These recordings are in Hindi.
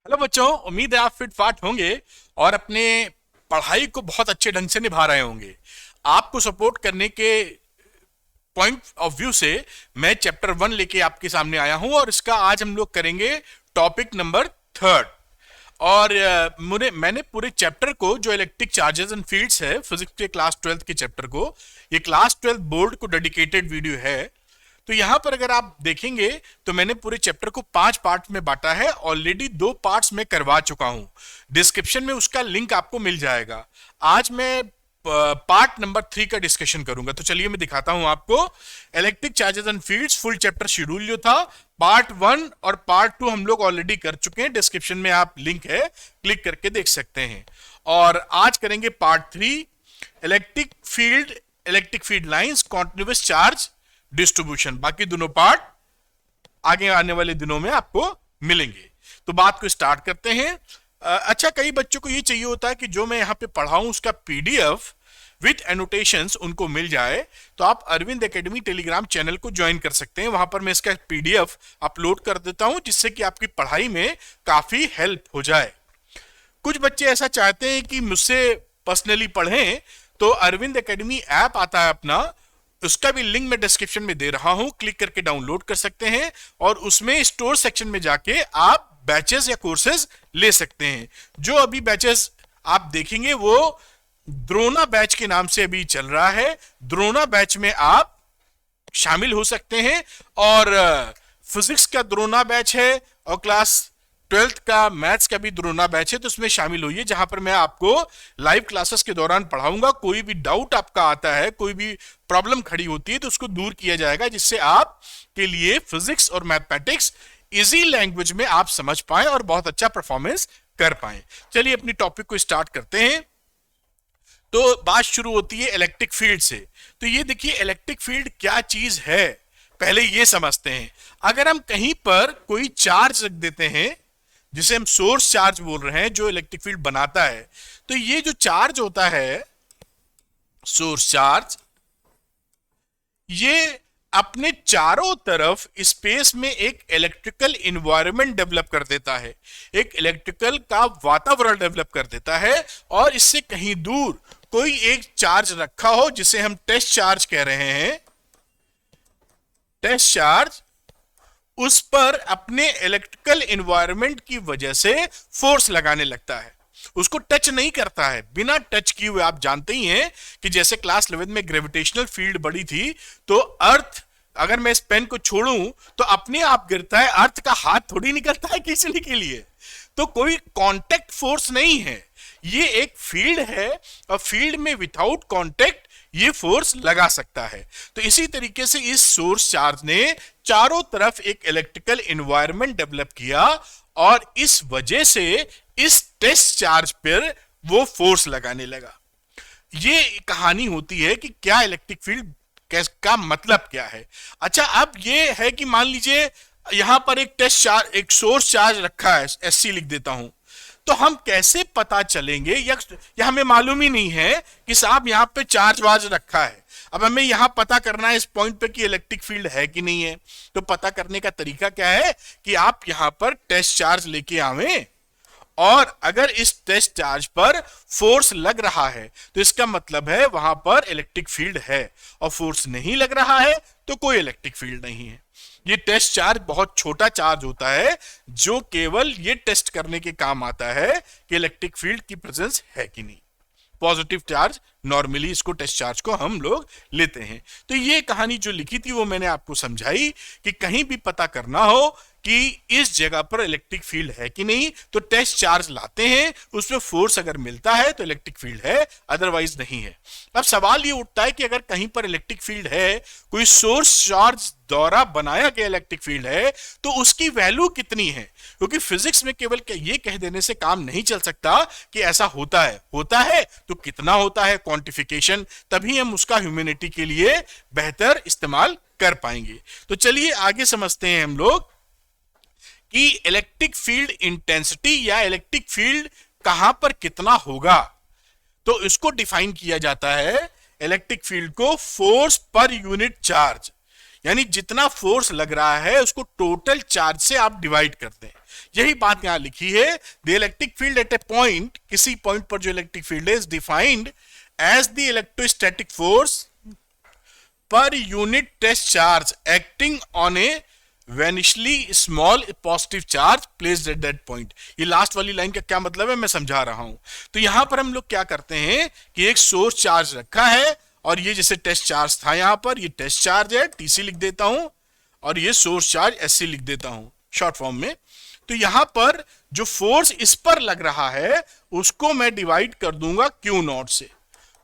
हेलो बच्चों, उम्मीद है आप फिट फाट होंगे और अपने पढ़ाई को बहुत अच्छे ढंग से निभा रहे होंगे। आपको सपोर्ट करने के पॉइंट ऑफ व्यू से मैं चैप्टर 1 लेके आपके सामने आया हूं और इसका आज हम लोग करेंगे टॉपिक नंबर 3। और मैंने पूरे चैप्टर को, जो इलेक्ट्रिक चार्जेस एंड फील्ड्स है फिजिक्स के क्लास 12 के चैप्टर को, ये क्लास 12 बोर्ड को डेडिकेटेड वीडियो है। तो यहां पर अगर आप देखेंगे तो मैंने पूरे चैप्टर को 5 पार्ट में बांटा है। ऑलरेडी 2 पार्ट्स में करवा चुका हूं, डिस्क्रिप्शन में उसका लिंक आपको मिल जाएगा। आज मैं पार्ट नंबर 3 का डिस्कशन करूंगा। तो चलिए मैं दिखाता हूं आपको। Electric charges and fields full chapter schedule जो था, पार्ट 1 और पार्ट 2 हम लोग ऑलरेडी कर चुके हैं। डिस्क्रिप्शन में आप लिंक है, क्लिक करके देख सकते हैं। और आज करेंगे part 3, electric field lines, continuous charge distribution. बाकी दोनों पार्ट आगे आने वाले दिनों में आपको मिलेंगे। तो बात को स्टार्ट करते हैं। अच्छा, कई बच्चों को ये चाहिए होता है कि जो मैं यहाँ पे पढ़ाऊं उसका पीडीएफ विद एनोटेशंस उनको मिल जाए। तो आप अरविंद एकेडमी टेलीग्राम चैनल को ज्वाइन कर सकते हैं। वहां पर मैं इसका पीडीएफ अपलोड कर देता हूं, जिससे कि आपकी पढ़ाई में काफी हेल्प हो जाए। कुछ बच्चे ऐसा चाहते हैं कि मुझसे पर्सनली पढ़ें, तो अरविंद एकेडमी ऐप आता है अपना, उसका भी लिंक मैं डिस्क्रिप्शन में दे रहा हूं, क्लिक करके डाउनलोड कर सकते हैं। और उसमें स्टोर सेक्शन में जाके आप बैचेस या कोर्सेज ले सकते हैं। जो अभी बैचेस आप देखेंगे वो द्रोणा बैच के नाम से अभी चल रहा है। द्रोणा बैच में आप शामिल हो सकते हैं। और फिजिक्स का द्रोणा बैच है और क्लास 12th का मैथ्स का भी द्रोणा बैच है। तो उसमें शामिल होइए, जहां पर मैं आपको लाइव क्लासेस के दौरान पढ़ाऊंगा। कोई भी डाउट आपका आता है, कोई भी प्रॉब्लम खड़ी होती है, तो उसको दूर किया जाएगा, जिससे आप के लिए फिजिक्स और मैथमेटिक्स इजी लैंग्वेज में आप समझ पाए और बहुत अच्छा परफॉर्मेंस कर पाए। चलिए अपनी टॉपिक को स्टार्ट करते हैं। तो बात शुरू होती है इलेक्ट्रिक फील्ड से। तो ये देखिए, इलेक्ट्रिक फील्ड क्या चीज है, पहले ये समझते हैं। अगर हम कहीं पर कोई चार्ज रख देते हैं, जिसे हम सोर्स चार्ज बोल रहे हैं, जो इलेक्ट्रिक फील्ड बनाता है, तो ये जो चार्ज होता है सोर्स चार्ज, ये अपने चारों तरफ स्पेस में एक इलेक्ट्रिकल एनवायरनमेंट डेवलप कर देता है, एक इलेक्ट्रिकल का वातावरण डेवलप कर देता है। और इससे कहीं दूर कोई एक चार्ज रखा हो, जिसे हम टेस्ट चार्ज कह रहे हैं, टेस्ट चार्ज, उस पर अपने इलेक्ट्रिकल एनवायरनमेंट की वजह से फोर्स लगाने लगता है। उसको टच नहीं करता है, बिना टच किए हुए। आप जानते ही हैं कि जैसे क्लास 11 में ग्रेविटेशनल फील्ड बड़ी थी, तो अर्थ, अगर मैं इस पेन को छोड़ूं तो अपने आप गिरता है। अर्थ का हाथ थोड़ी निकलता है खींचने के लिए, तो कोई कांटेक्ट फोर्स नहीं है। ये एक फील्ड है और फील्ड में विदाउट कांटेक्ट ये फोर्स लगा सकता है। तो इसी तरीके से इस सोर्स चार्ज ने चारों तरफ एक इलेक्ट्रिकल एनवायरनमेंट डेवलप किया और इस वजह से इस टेस्ट चार्ज पर वो फोर्स लगाने लगा। ये कहानी होती है कि क्या इलेक्ट्रिक फील्ड का मतलब क्या है। अच्छा, अब ये है कि मान लीजिए यहां पर एक टेस्ट चार्ज, एक सोर्स चार्ज रखा है, एससी लिख देता हूं, तो हम कैसे पता चलेंगे, या हमें मालूम ही नहीं है कि साहब यहां पे चार्ज वार्ज रखा है। अब हमें यहां पता करना है इस पॉइंट पे कि इलेक्ट्रिक फील्ड है कि नहीं है। तो पता करने का तरीका क्या है कि आप यहां पर टेस्ट चार्ज लेके आवें, और अगर इस टेस्ट चार्ज पर फोर्स लग रहा है तो इसका मतलब है वहां पर इलेक्ट्रिक फील्ड है, और फोर्स नहीं लग रहा है तो कोई इलेक्ट्रिक फील्ड नहीं है। ये टेस्ट चार्ज बहुत छोटा चार्ज होता है, जो केवल ये टेस्ट करने के काम आता है कि इलेक्ट्रिक फील्ड की प्रेजेंस है कि नहीं। पॉजिटिव चार्ज, नॉर्मली इसको टेस्ट चार्ज को हम लोग लेते हैं। तो ये कहानी जो लिखी थी वो मैंने आपको समझाई कि कहीं भी पता करना हो कि इस जगह पर इलेक्ट्रिक फील्ड है कि नहीं, तो टेस्ट चार्ज लाते हैं, उसमें फोर्स अगर मिलता है तो इलेक्ट्रिक फील्ड है, अदरवाइज नहीं है। अब सवाल ये उठता है कि अगर कहीं पर इलेक्ट्रिक फील्ड है, कोई सोर्स चार्ज द्वारा बनाया गया इलेक्ट्रिक फील्ड है, तो उसकी वैल्यू कितनी है। क्योंकि फिजिक्स में केवल ये कह देने से काम नहीं चल सकता कि ऐसा होता है तो कितना होता है, क्वांटिफिकेशन, तभी हम उसका ह्यूमैनिटी के लिए बेहतर इस्तेमाल कर पाएंगे। तो चलिए आगे समझते हैं हम लोग कि इलेक्ट्रिक फील्ड इंटेंसिटी या इलेक्ट्रिक फील्ड कहां पर कितना होगा। तो इसको डिफाइन किया जाता है इलेक्ट्रिक फील्ड को फोर्स पर यूनिट चार्ज। यानी जितना फोर्स लग रहा है उसको टोटल चार्ज से आप डिवाइड करते हैं। यही बात यहां लिखी है। The electric field at a point, किसी पॉइंट पर जो इलेक्ट्रिक फील्ड है, is defined as the electrostatic force per unit test charge acting on a vanishingly small positive charge placed at that point. ये लास्ट वाली लाइन का क्या मतलब है मैं समझा रहा हूं। तो यहां पर हम लोग क्या करते हैं कि एक सोर्स चार्ज रखा है और ये जैसे टेस्ट चार्ज था, यहां पर ये टेस्ट चार्ज है, टीसी लिख देता हूं, और ये सोर्स चार्ज एससी लिख देता हूं शॉर्ट फॉर्म में। तो यहां पर जो फोर्स इस पर लग रहा है उसको मैं डिवाइड कर दूंगा क्यू नॉट से,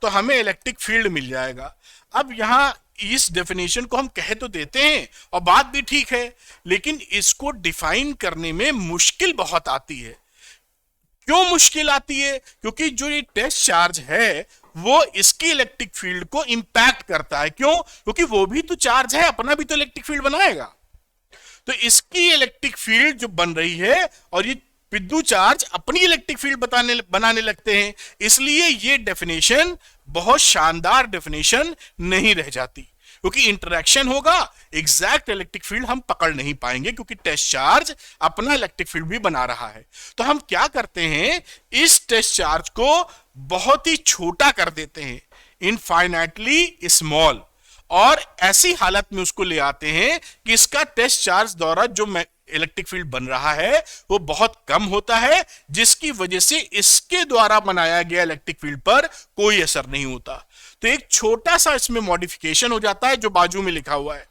तो हमें इलेक्ट्रिक फील्ड मिल जाएगा। अब यहां इस डेफिनेशन को हम कह तो देते हैं और बात भी ठीक है, लेकिन इसको डिफाइन करने में मुश्किल बहुत आती है। क्यों मुश्किल आती है? क्योंकि जो ये टेस्ट चार्ज है वो इसकी इलेक्ट्रिक फील्ड को इंपैक्ट करता है। क्यों? क्योंकि वो भी तो चार्ज है, अपना भी तो इलेक्ट्रिक फील्ड बनाएगा। तो इसकी इलेक्ट्रिक फील्ड जो बन रही है और ये विद्युत चार्ज अपनी इलेक्ट्रिक फील्ड बनाने लगते हैं, इसलिए ये डेफिनेशन बहुत शानदार डेफिनेशन नहीं रह जाती, क्योंकि इंटरेक्शन होगा, एग्जैक्ट इलेक्ट्रिक फील्ड हम पकड़ नहीं पाएंगे, क्योंकि टेस्ट चार्ज अपना इलेक्ट्रिक फील्ड भी बना रहा है। तो हम क्या करते हैं, इस टेस्ट चार्ज को बहुत ही छोटा कर देते हैं, इनफाइनाइटली स्मॉल, और ऐसी हालत में उसको ले आते हैं कि इसका टेस्ट चार्ज द्वारा जो इलेक्ट्रिक फील्ड बन रहा है वो बहुत कम होता है, जिसकी वजह से इसके द्वारा बनाया गया इलेक्ट्रिक फील्ड पर कोई असर नहीं होता। तो एक छोटा सा इसमें मॉडिफिकेशन हो जाता है जो बाजू में लिखा हुआ है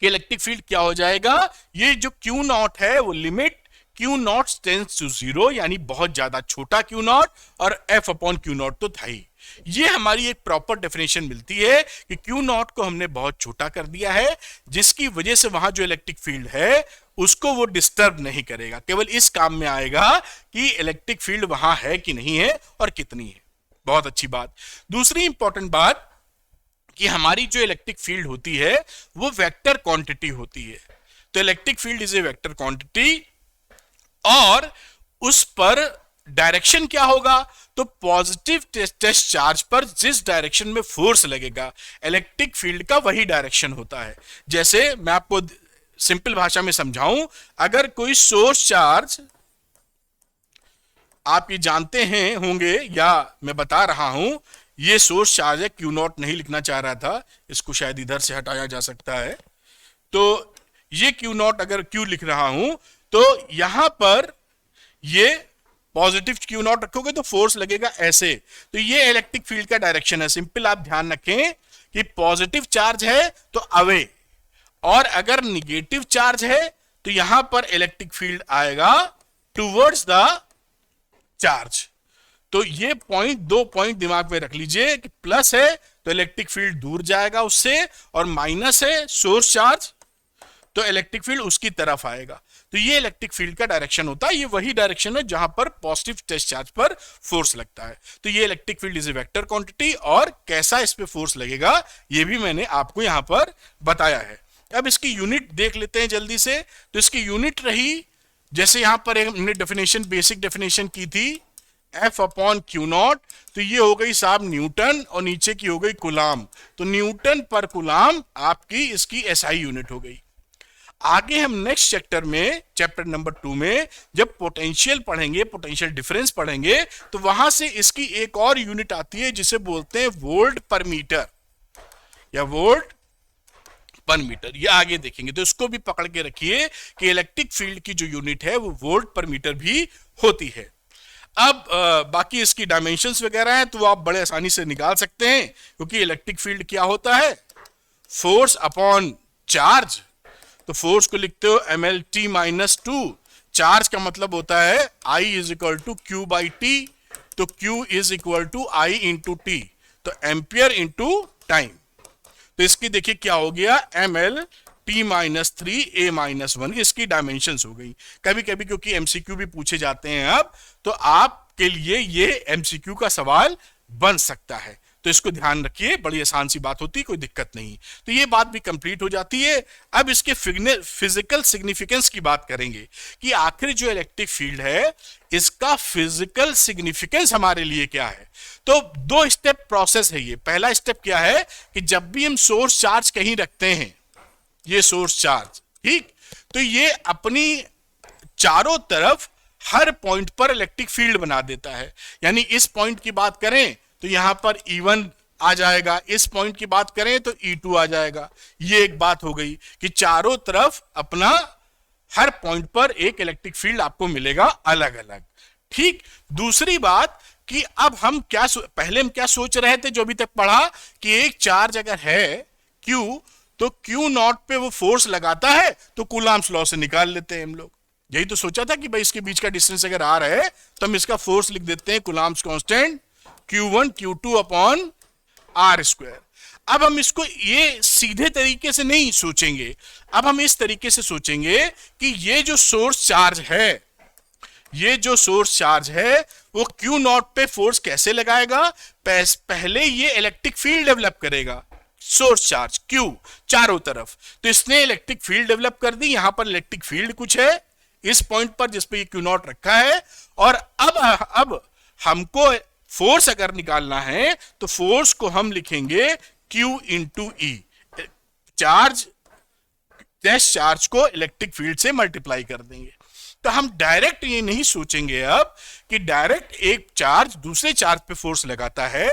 कि इलेक्ट्रिक फील्ड क्या हो जाएगा, ये जो क्यू नॉट है वो limit Q naught tends to zero, यानी बहुत ज्यादा छोटा क्यू नॉट, और एफ अपॉन क्यू नॉट तो था ही। ये हमारी एक प्रॉपर डेफिनेशन मिलती है कि क्यू नॉट को हमने बहुत छोटा कर दिया है, जिसकी वजह से वहां जो इलेक्ट्रिक फील्ड है उसको वो डिस्टर्ब नहीं करेगा, केवल इस काम में आएगा कि इलेक्ट्रिक फील्ड वहां है कि नहीं है और कितनी है। बहुत अच्छी बात। दूसरी इंपॉर्टेंट बात कि हमारी जो इलेक्ट्रिक फील्ड होती है वो वेक्टर क्वांटिटी होती है। तो electric field is a vector quantity, और उस पर डायरेक्शन क्या होगा, तो पॉजिटिव टेस्ट चार्ज पर जिस डायरेक्शन में फोर्स लगेगा इलेक्ट्रिक फील्ड का वही डायरेक्शन होता है। जैसे मैं आपको सिंपल भाषा में समझाऊं, अगर कोई सोर्स चार्ज, आप ये जानते हैं होंगे या मैं बता रहा हूं, ये सोर्स चार्ज है, क्यू नॉट नहीं लिखना चाह रहा था, इसको शायद इधर से हटाया जा सकता है। तो ये क्यू नॉट अगर क्यू लिख रहा हूं तो यहां पर ये पॉजिटिव क्यू नॉट रखोगे तो फोर्स लगेगा ऐसे, तो ये इलेक्ट्रिक फील्ड का डायरेक्शन है। सिंपल आप ध्यान रखें कि पॉजिटिव चार्ज है तो अवे, और अगर निगेटिव चार्ज है तो यहां पर इलेक्ट्रिक फील्ड आएगा टुवर्ड्स द चार्ज। तो ये पॉइंट, दो पॉइंट दिमाग में रख लीजिए कि प्लस है तो इलेक्ट्रिक फील्ड दूर जाएगा उससे, और माइनस है सोर्स चार्ज तो इलेक्ट्रिक फील्ड उसकी तरफ आएगा। तो ये इलेक्ट्रिक फील्ड का डायरेक्शन होता है, ये वही डायरेक्शन है जहां पर पॉजिटिव टेस्ट चार्ज पर फोर्स लगता है। तो ये electric field is a vector quantity, और कैसा इस पे फोर्स लगेगा ये भी मैंने आपको यहां पर बताया है। अब इसकी यूनिट देख लेते हैं जल्दी से। तो इसकी यूनिट रही, जैसे यहां पर हमने डेफिनेशन, बेसिक डेफिनेशन की थी, एफ अपॉन क्यू नॉट, तो ये हो गई साहब न्यूटन, और नीचे की हो गई कुलाम। तो न्यूटन पर कुलाम आपकी इसकी एसआई यूनिट हो गई। आगे हम नेक्स्ट चैप्टर में, चैप्टर नंबर 2 में जब पोटेंशियल पढ़ेंगे, पोटेंशियल डिफरेंस पढ़ेंगे, तो वहां से इसकी एक और यूनिट आती है जिसे बोलते हैं वोल्ट पर मीटर या वोल्ट पर मीटर। ये आगे देखेंगे, तो इसको भी पकड़ के रखिए कि इलेक्ट्रिक फील्ड की जो यूनिट है वो वोल्ट पर मीटर भी होती है। अब बाकी इसकी डायमेंशंस वगैरह हैं तो आप बड़े आसानी से निकाल सकते हैं, क्योंकि इलेक्ट्रिक फील्ड क्या होता है, फोर्स अपॉन चार्ज। तो फोर्स को लिखते हो mlt-2, चार्ज का मतलब होता है I is equal to Q by T, तो Q is equal to I into T, तो एम्पियर इंटू टाइम। तो इसकी देखिए क्या हो गया, mlt-3 इसकी डायमेंशंस हो गई। कभी कभी क्योंकि एमसीक्यू भी पूछे जाते हैं अब, तो आपके लिए ये एमसीक्यू का सवाल बन सकता है। तो इसको ध्यान रखिए, बड़ी आसान सी बात होती है, कोई दिक्कत नहीं। तो ये बात भी कंप्लीट हो जाती है। अब इसके फिजिकल सिग्निफिकेंस की बात करेंगे कि आखिर जो इलेक्ट्रिक फील्ड है इसका फिजिकल सिग्निफिकेंस हमारे लिए क्या है। तो दो स्टेप प्रोसेस है ये। पहला स्टेप क्या है कि जब भी हम सोर्स चार्ज कहीं रखते हैं, ये सोर्स चार्ज, ठीक, तो ये अपनी चारों तरफ हर पॉइंट पर इलेक्ट्रिक फील्ड बना देता है। यानी इस पॉइंट की बात करें तो यहां पर E1 आ जाएगा, इस पॉइंट की बात करें तो E2 आ जाएगा। ये एक बात हो गई कि चारों तरफ अपना हर पॉइंट पर एक इलेक्ट्रिक फील्ड आपको मिलेगा अलग अलग, ठीक। दूसरी बात कि अब हम पहले हम क्या सोच रहे थे जो अभी तक पढ़ा कि एक चार्ज अगर है Q, तो Q नॉट पे वो फोर्स लगाता है तो कूलम्ब्स लॉ से निकाल लेते हैं हम लोग। यही तो सोचा था कि भाई इसके बीच का डिस्टेंस अगर R है तो हम इसका फोर्स लिख देते हैं Coulomb's constant Q1 Q2 upon R²। अब हम इसको ये सीधे तरीके से नहीं सोचेंगे, अब हम इस तरीके से सोचेंगे कि ये जो सोर्स चार्ज है, ये जो सोर्स चार्ज है वो Q नॉट पे फोर्स कैसे लगाएगा। पहले ये इलेक्ट्रिक फील्ड डेवलप करेगा, सोर्स चार्ज Q चारों तरफ, तो इसने इलेक्ट्रिक फील्ड डेवलप कर दी। यहां पर इलेक्ट्रिक फील्ड कुछ है इस पॉइंट पर जिस पे ये Q नॉट रखा है। और अब हमको फोर्स अगर निकालना है तो फोर्स को हम लिखेंगे Q into E, charge test charge को इलेक्ट्रिक फील्ड से मल्टीप्लाई कर देंगे। तो हम डायरेक्ट ये नहीं सोचेंगे अब कि डायरेक्ट एक चार्ज दूसरे चार्ज पे फोर्स लगाता है।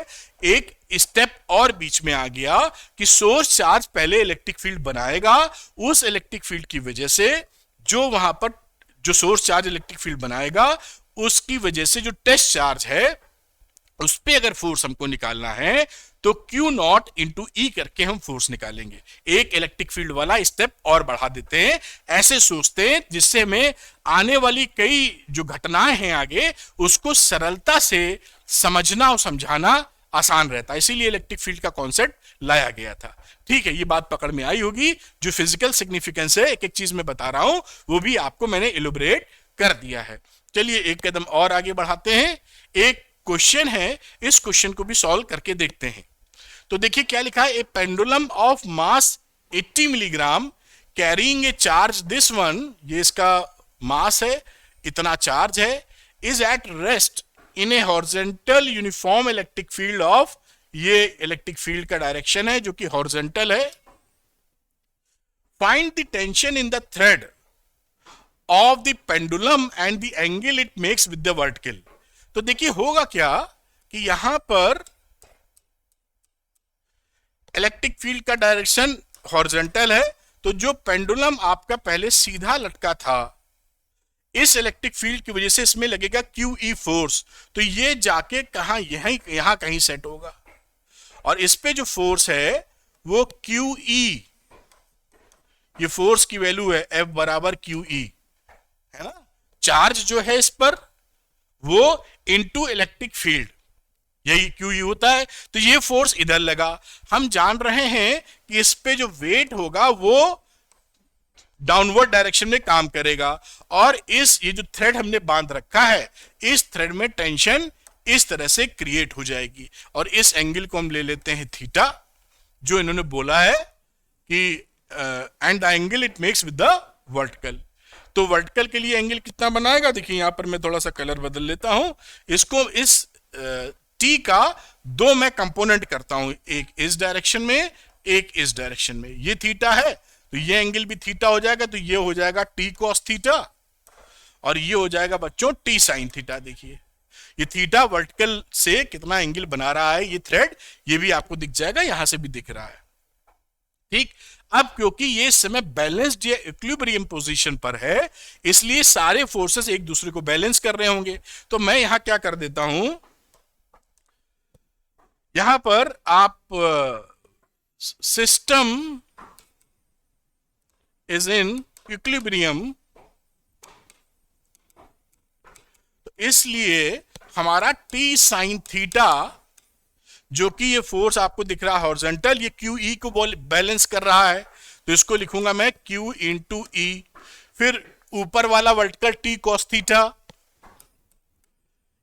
एक स्टेप और बीच में आ गया कि सोर्स चार्ज पहले इलेक्ट्रिक फील्ड बनाएगा, उस इलेक्ट्रिक फील्ड की वजह से जो वहां पर जो सोर्स चार्ज इलेक्ट्रिक फील्ड बनाएगा उसकी वजह से जो टेस्ट चार्ज है उस पे अगर फोर्स हमको निकालना है तो Q नॉट इंटू E करके हम फोर्स निकालेंगे। एक इलेक्ट्रिक फील्ड वाला स्टेप और बढ़ा देते हैं, ऐसे सोचते हैं जिससे हमें आने वाली कई जो घटनाएं हैं आगे उसको सरलता से समझना और समझाना आसान रहता है। इसीलिए इलेक्ट्रिक फील्ड का कॉन्सेप्ट लाया गया था, ठीक है। ये बात पकड़ में आई होगी। जो फिजिकल सिग्निफिकेंस है एक एक चीज में बता रहा हूं वो भी आपको मैंने इलुबरेट कर दिया है। चलिए एक कदम और आगे बढ़ाते हैं। एक क्वेश्चन है, इस क्वेश्चन को भी सॉल्व करके देखते हैं। तो देखिए क्या लिखा है, a pendulum of mass 80 milligram carrying a charge this one, ये इसका मास है, इतना चार्ज है, is at rest in a horizontal uniform electric field of, ये इलेक्ट्रिक फील्ड का डायरेक्शन है जो कि हॉरिजॉन्टल है। Find the tension in the thread of the pendulum and the angle it makes with the vertical. तो देखिए होगा क्या कि यहां पर इलेक्ट्रिक फील्ड का डायरेक्शन हॉरिजॉन्टल है, तो जो पेंडुलम आपका पहले सीधा लटका था इस इलेक्ट्रिक फील्ड की वजह से इसमें लगेगा QE फोर्स, तो ये जाके कहां यहां कहीं सेट होगा और इस पे जो फोर्स है वो QE, ये फोर्स की वैल्यू है F बराबर QE, है ना। चार्ज जो है इस पर वो इनटू इलेक्ट्रिक फील्ड, यही QE होता है। तो ये फोर्स इधर लगा, हम जान रहे हैं कि इस पे जो वेट होगा वो डाउनवर्ड डायरेक्शन में काम करेगा और ये जो थ्रेड हमने बांध रखा है इस थ्रेड में टेंशन इस तरह से क्रिएट हो जाएगी और इस एंगल को हम ले लेते हैं थीटा, जो इन्होंने बोला है कि and the angle it makes with the vertical. तो वर्टिकल के लिए एंगल कितना बनाएगा, देखिए यहां पर मैं थोड़ा सा कलर बदल लेता हूं इसको। इस T का दो मैं कंपोनेंट करता हूं, एक इस डायरेक्शन में एक इस डायरेक्शन में। ये थीटा है तो ये एंगल भी थीटा हो जाएगा, तो ये हो जाएगा T cos थीटा और ये हो जाएगा बच्चों T sin थीटा। देखिए ये थीटा वर्टिकल से कितना एंगल बना रहा है ये थ्रेड, ये भी आपको दिख जाएगा, यहां से भी दिख रहा है, ठीक। अब क्योंकि ये इस समय बैलेंस्ड या इक्विलिब्रियम पोजीशन पर है इसलिए सारे फोर्सेस एक दूसरे को बैलेंस कर रहे होंगे। तो मैं यहां क्या कर देता हूं, यहां पर आप सिस्टम इज इन इक्विलिब्रियम, तो इसलिए हमारा T sin थीटा जो कि ये फोर्स आपको दिख रहा है हॉरिजॉन्टल, ये QE को बैलेंस कर रहा है, तो इसको लिखूंगा मैं Q इंटू E। फिर ऊपर वाला वर्टिकल T cos थीटा,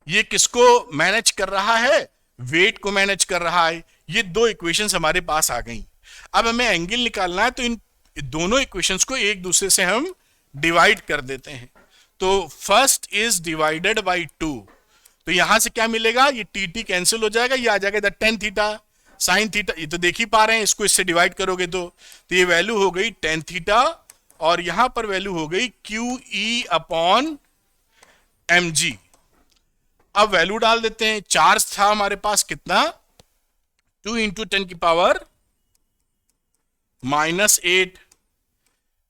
ये किसको मैनेज कर रहा है, वेट को मैनेज कर रहा है। ये दो इक्वेशंस हमारे पास आ गई। अब हमें एंगल निकालना है, तो इन दोनों इक्वेशंस को एक दूसरे से हम डिवाइड कर देते हैं। तो फर्स्ट इज डिवाइडेड बाई 2, तो यहां से क्या मिलेगा, ये टी टी कैंसिल हो जाएगा, ये आ जाएगा इधर टेन थीटा साइन थीटा, ये तो देख ही पा रहे हैं, इसको इससे डिवाइड करोगे तो ये वैल्यू हो गई टेन थीटा, और यहां पर वैल्यू हो गई Q E upon M G. अब वैल्यू डाल देते हैं। चार्ज था हमारे पास कितना, 2 इंटू 10 की पावर -8।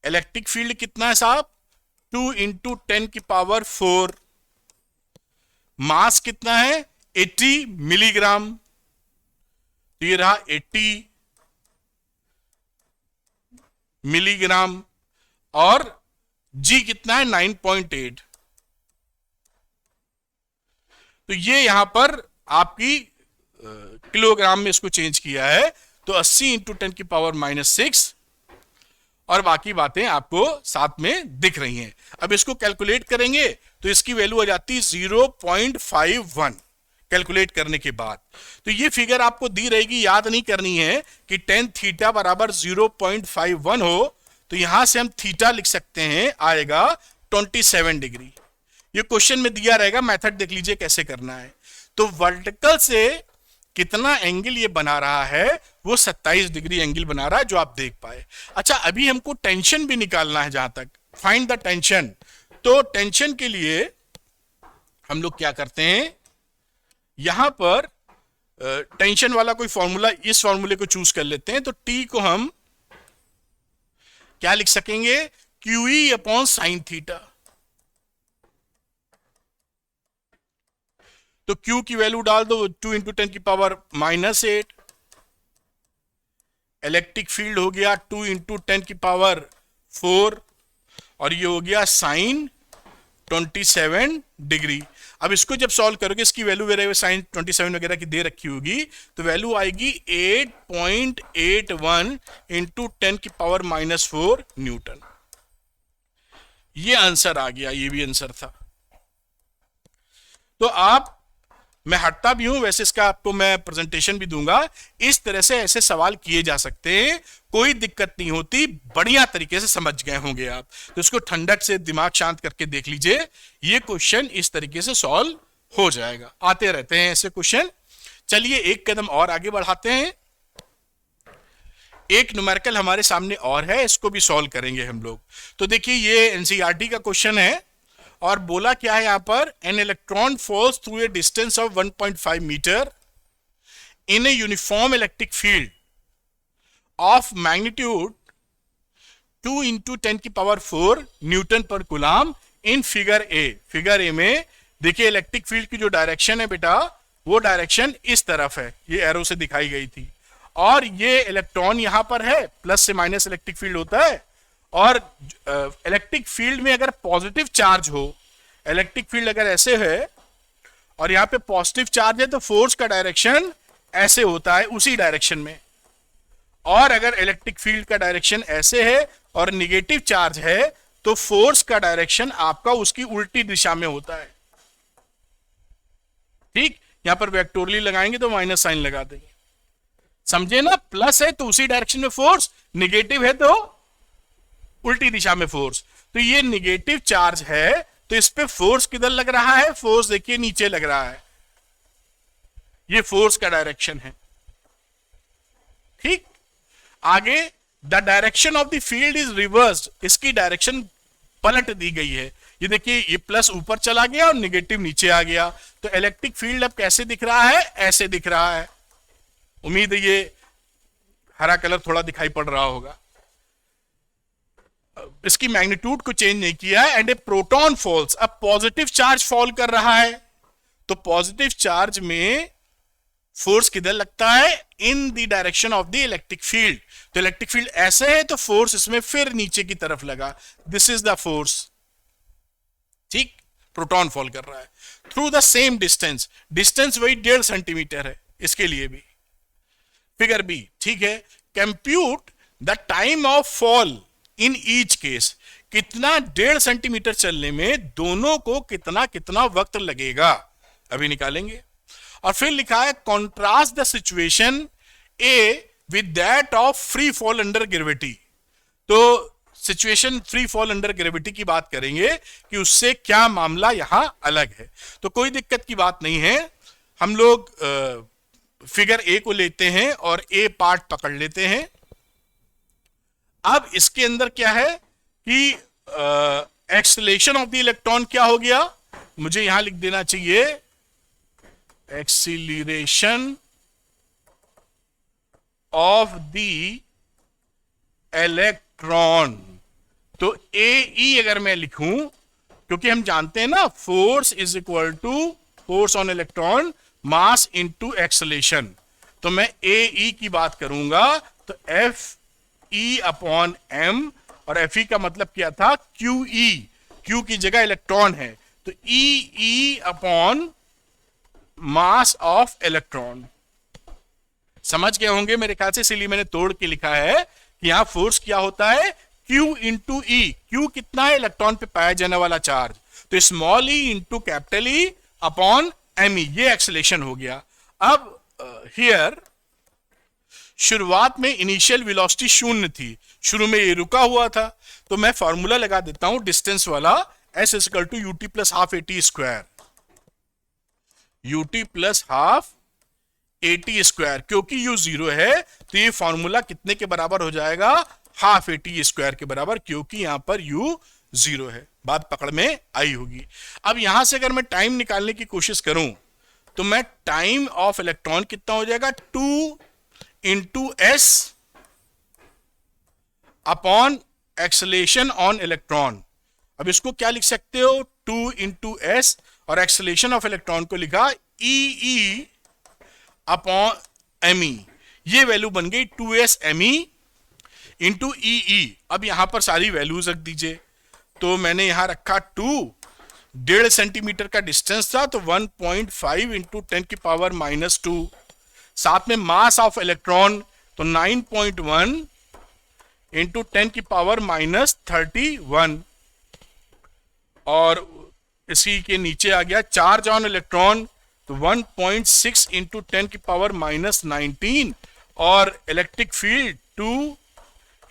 इलेक्ट्रिक फील्ड कितना है साहब, 2 इंटू 10 की पावर 4। मास कितना है, 80 मिलीग्राम, तो ये रहा 80 मिलीग्राम, और जी कितना है 9.8। तो ये यहां पर आपकी किलोग्राम में इसको चेंज किया है, तो 80 इंटू 10 की पावर -6, और बाकी बातें आपको साथ में दिख रही हैं। अब इसको कैलकुलेट करेंगे तो इसकी वैल्यू आ जाती है 0.51 कैलकुलेट करने के बाद। तो ये फिगर आपको दी रहेगी, याद नहीं करनी है कि टेन थीटा बराबर 0.51 हो, तो यहां से हम थीटा लिख सकते हैं, आएगा 27 डिग्री। ये क्वेश्चन में दिया रहेगा, मेथड देख लीजिए कैसे करना है। तो वर्टिकल से कितना एंगल ये बना रहा है, वो 27 डिग्री एंगल बना रहा है, जो आप देख पाए। अच्छा, अभी हमको टेंशन भी निकालना है, जहां तक फाइंड द टेंशन। तो टेंशन के लिए हम लोग क्या करते हैं, यहां पर टेंशन वाला कोई फॉर्मूला, इस फॉर्मूले को चूज कर लेते हैं। तो टी को हम क्या लिख सकेंगे, क्यूई अपॉन साइन थीटा। तो Q की वैल्यू डाल दो, 2 इंटू 10 की पावर -8। इलेक्ट्रिक फील्ड हो गया 2 इंटू 10 की पावर 4, और ये हो गया साइन 27 डिग्री। अब इसको जब सॉल्व करोगे, इसकी वैल्यू वगैरह साइन 27 वगैरह की दे रखी होगी, तो वैल्यू आएगी 8.81 इंटू 10 की पावर -4 न्यूटन। ये आंसर आ गया, ये भी आंसर था। तो आप, मैं हटता भी हूं, वैसे इसका आपको मैं प्रेजेंटेशन भी दूंगा। इस तरह से ऐसे सवाल किए जा सकते हैं, कोई दिक्कत नहीं होती, बढ़िया तरीके से समझ गए होंगे आप। तो इसको ठंडक से दिमाग शांत करके देख लीजिए, ये क्वेश्चन इस तरीके से सॉल्व हो जाएगा। आते रहते हैं ऐसे क्वेश्चन। चलिए एक कदम और आगे बढ़ाते हैं। एक न्यूमेरिकल हमारे सामने और है, इसको भी सॉल्व करेंगे हम लोग। तो देखिए, ये एनसीईआरटी का क्वेश्चन है, और बोला क्या है यहां पर, an electron falls through a distance of 1.5 metre in a uniform electric field of magnitude 2 into 10 की power 4 newton per coulomb in figure A. Figure A में देखिए, इलेक्ट्रिक फील्ड की जो डायरेक्शन है बेटा, वो डायरेक्शन इस तरफ है, ये एरो से दिखाई गई थी, और ये इलेक्ट्रॉन यहां पर है, प्लस से माइनस इलेक्ट्रिक फील्ड होता है। और इलेक्ट्रिक फील्ड में अगर पॉजिटिव चार्ज हो, इलेक्ट्रिक फील्ड अगर ऐसे है और यहां पे पॉजिटिव चार्ज है, तो फोर्स का डायरेक्शन ऐसे होता है, उसी डायरेक्शन में। और अगर इलेक्ट्रिक फील्ड का डायरेक्शन ऐसे है और निगेटिव चार्ज है, तो फोर्स का डायरेक्शन आपका उसकी उल्टी दिशा में होता है। ठीक, यहां पर वेक्टोरली लगाएंगे तो माइनस साइन लगा देंगे, समझे ना। प्लस है तो उसी डायरेक्शन में फोर्स, निगेटिव है तो उल्टी दिशा में फोर्स। तो ये निगेटिव चार्ज है, तो इस पे फोर्स किधर लग रहा है, फोर्स देखिए नीचे लग रहा है, ये फोर्स का डायरेक्शन है। ठीक, आगे the direction of the field is reversed, इसकी डायरेक्शन पलट दी गई है। ये देखिए, ये प्लस ऊपर चला गया और निगेटिव नीचे आ गया। तो इलेक्ट्रिक फील्ड अब कैसे दिख रहा है, ऐसे दिख रहा है। उम्मीद है ये हरा कलर थोड़ा दिखाई पड़ रहा होगा। इसकी मैग्नीट्यूड को चेंज नहीं किया है। एंड ए प्रोटॉन फॉल्स, अब पॉजिटिव चार्ज फॉल कर रहा है, तो पॉजिटिव चार्ज में फोर्स किधर लगता है, in the direction of the electric field. तो इलेक्ट्रिक फील्ड ऐसे है, तो फोर्स इसमें फिर नीचे की तरफ लगा, दिस इज द फोर्स। ठीक, प्रोटॉन फॉल कर रहा है through the same distance, distance वही 1.5 सेंटीमीटर है इसके लिए भी। फिगर बी, ठीक है, compute the time of fall in each case, कितना 1.5 सेंटीमीटर चलने में दोनों को कितना कितना वक्त लगेगा, अभी निकालेंगे। और फिर लिखा है contrast the situation A with that of free fall under gravity. तो situation free fall under gravity की बात करेंगे कि उससे क्या मामला यहां अलग है। तो कोई दिक्कत की बात नहीं है, हम लोग फिगर ए को लेते हैं और ए पार्ट पकड़ लेते हैं। अब इसके अंदर क्या है कि एक्सीलरेशन ऑफ द इलेक्ट्रॉन क्या हो गया, मुझे यहां लिख देना चाहिए एक्सीलरेशन ऑफ द इलेक्ट्रॉन। तो ए ई अगर मैं लिखूं, क्योंकि हम जानते हैं ना force is equal to force on electron mass into acceleration, तो मैं ए ई की बात करूंगा तो एफ ई अपॉन एम, और एफ ई का मतलब क्या था क्यू ई, क्यू की जगह इलेक्ट्रॉन है तो E E upon mass of electron. समझ गए होंगे मेरे ख्याल से, इसीलिए मैंने तोड़ के लिखा है कि यहां फोर्स क्या होता है Q इंटू ई। क्यू कितना है, इलेक्ट्रॉन पे पाया जाने वाला चार्ज, तो small E into capital E upon M E, ये एक्सेलरेशन हो गया। अब हियर शुरुआत में इनिशियल वेलोसिटी शून्य थी, शुरू में ये रुका हुआ था, तो मैं फॉर्मूला लगा देता हूं डिस्टेंस वाला, S equal to UT plus half AT square, UT plus half AT square, क्योंकि यू जीरो है तो ये फॉर्मूला कितने के बराबर हो जाएगा, हाफ एटी स्क्वायर के बराबर, क्योंकि यहां पर यू जीरो है। बात पकड़ में आई होगी। अब यहां से अगर मैं टाइम निकालने की कोशिश करूं तो मैं टाइम ऑफ इलेक्ट्रॉन कितना हो जाएगा, 2 into S upon acceleration on electron. अब इसको क्या लिख सकते हो, 2 इंटू एस और एक्सेलरेशन ऑफ इलेक्ट्रॉन को लिखा ई ई अपॉन एम ई, ये वैल्यू बन गई 2s एम ई इंटू ई ई। अब यहां पर सारी वैल्यूज रख दीजिए, तो मैंने यहां रखा 2, 1.5 सेंटीमीटर का डिस्टेंस था तो 1.5 इंटू 10 की पावर माइनस 2, साथ में मास ऑफ इलेक्ट्रॉन तो 9.1 इंटू 10 की पावर माइनस 31, और इसी के नीचे आ गया चार्ज ऑन इलेक्ट्रॉन तो 1.6 इंटू 10 की पावर माइनस 19, और इलेक्ट्रिक फील्ड 2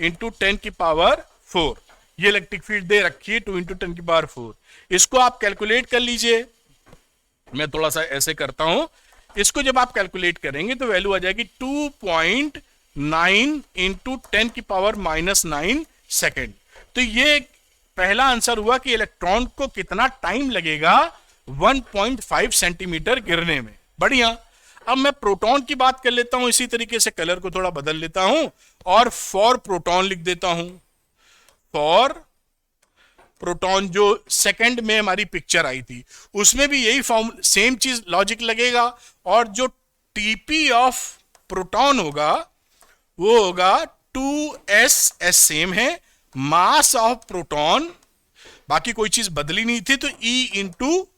इंटू 10 की पावर 4, ये इलेक्ट्रिक फील्ड दे रखी है 2 इंटू 10 की पावर 4। इसको आप कैलकुलेट कर लीजिए, मैं थोड़ा सा ऐसे करता हूं, इसको जब आप कैलकुलेट करेंगे तो वैल्यू आ जाएगी 2.9 इंटू 10 की पावर माइनस 9 सेकेंड। तो ये पहला आंसर हुआ कि इलेक्ट्रॉन को कितना टाइम लगेगा 1.5 सेंटीमीटर गिरने में। बढ़िया। अब मैं प्रोटॉन की बात कर लेता हूं, इसी तरीके से कलर को थोड़ा बदल लेता हूं और फॉर प्रोटॉन लिख देता हूं। फॉर प्रोटॉन जो सेकंड में हमारी पिक्चर आई थी उसमें भी यही फॉर्म सेम चीज लॉजिक लगेगा, और जो टीपी ऑफ प्रोटॉन होगा वो होगा 2s, एस सेम है, मास ऑफ प्रोटॉन, बाकी कोई चीज बदली नहीं थी, तो E इंटू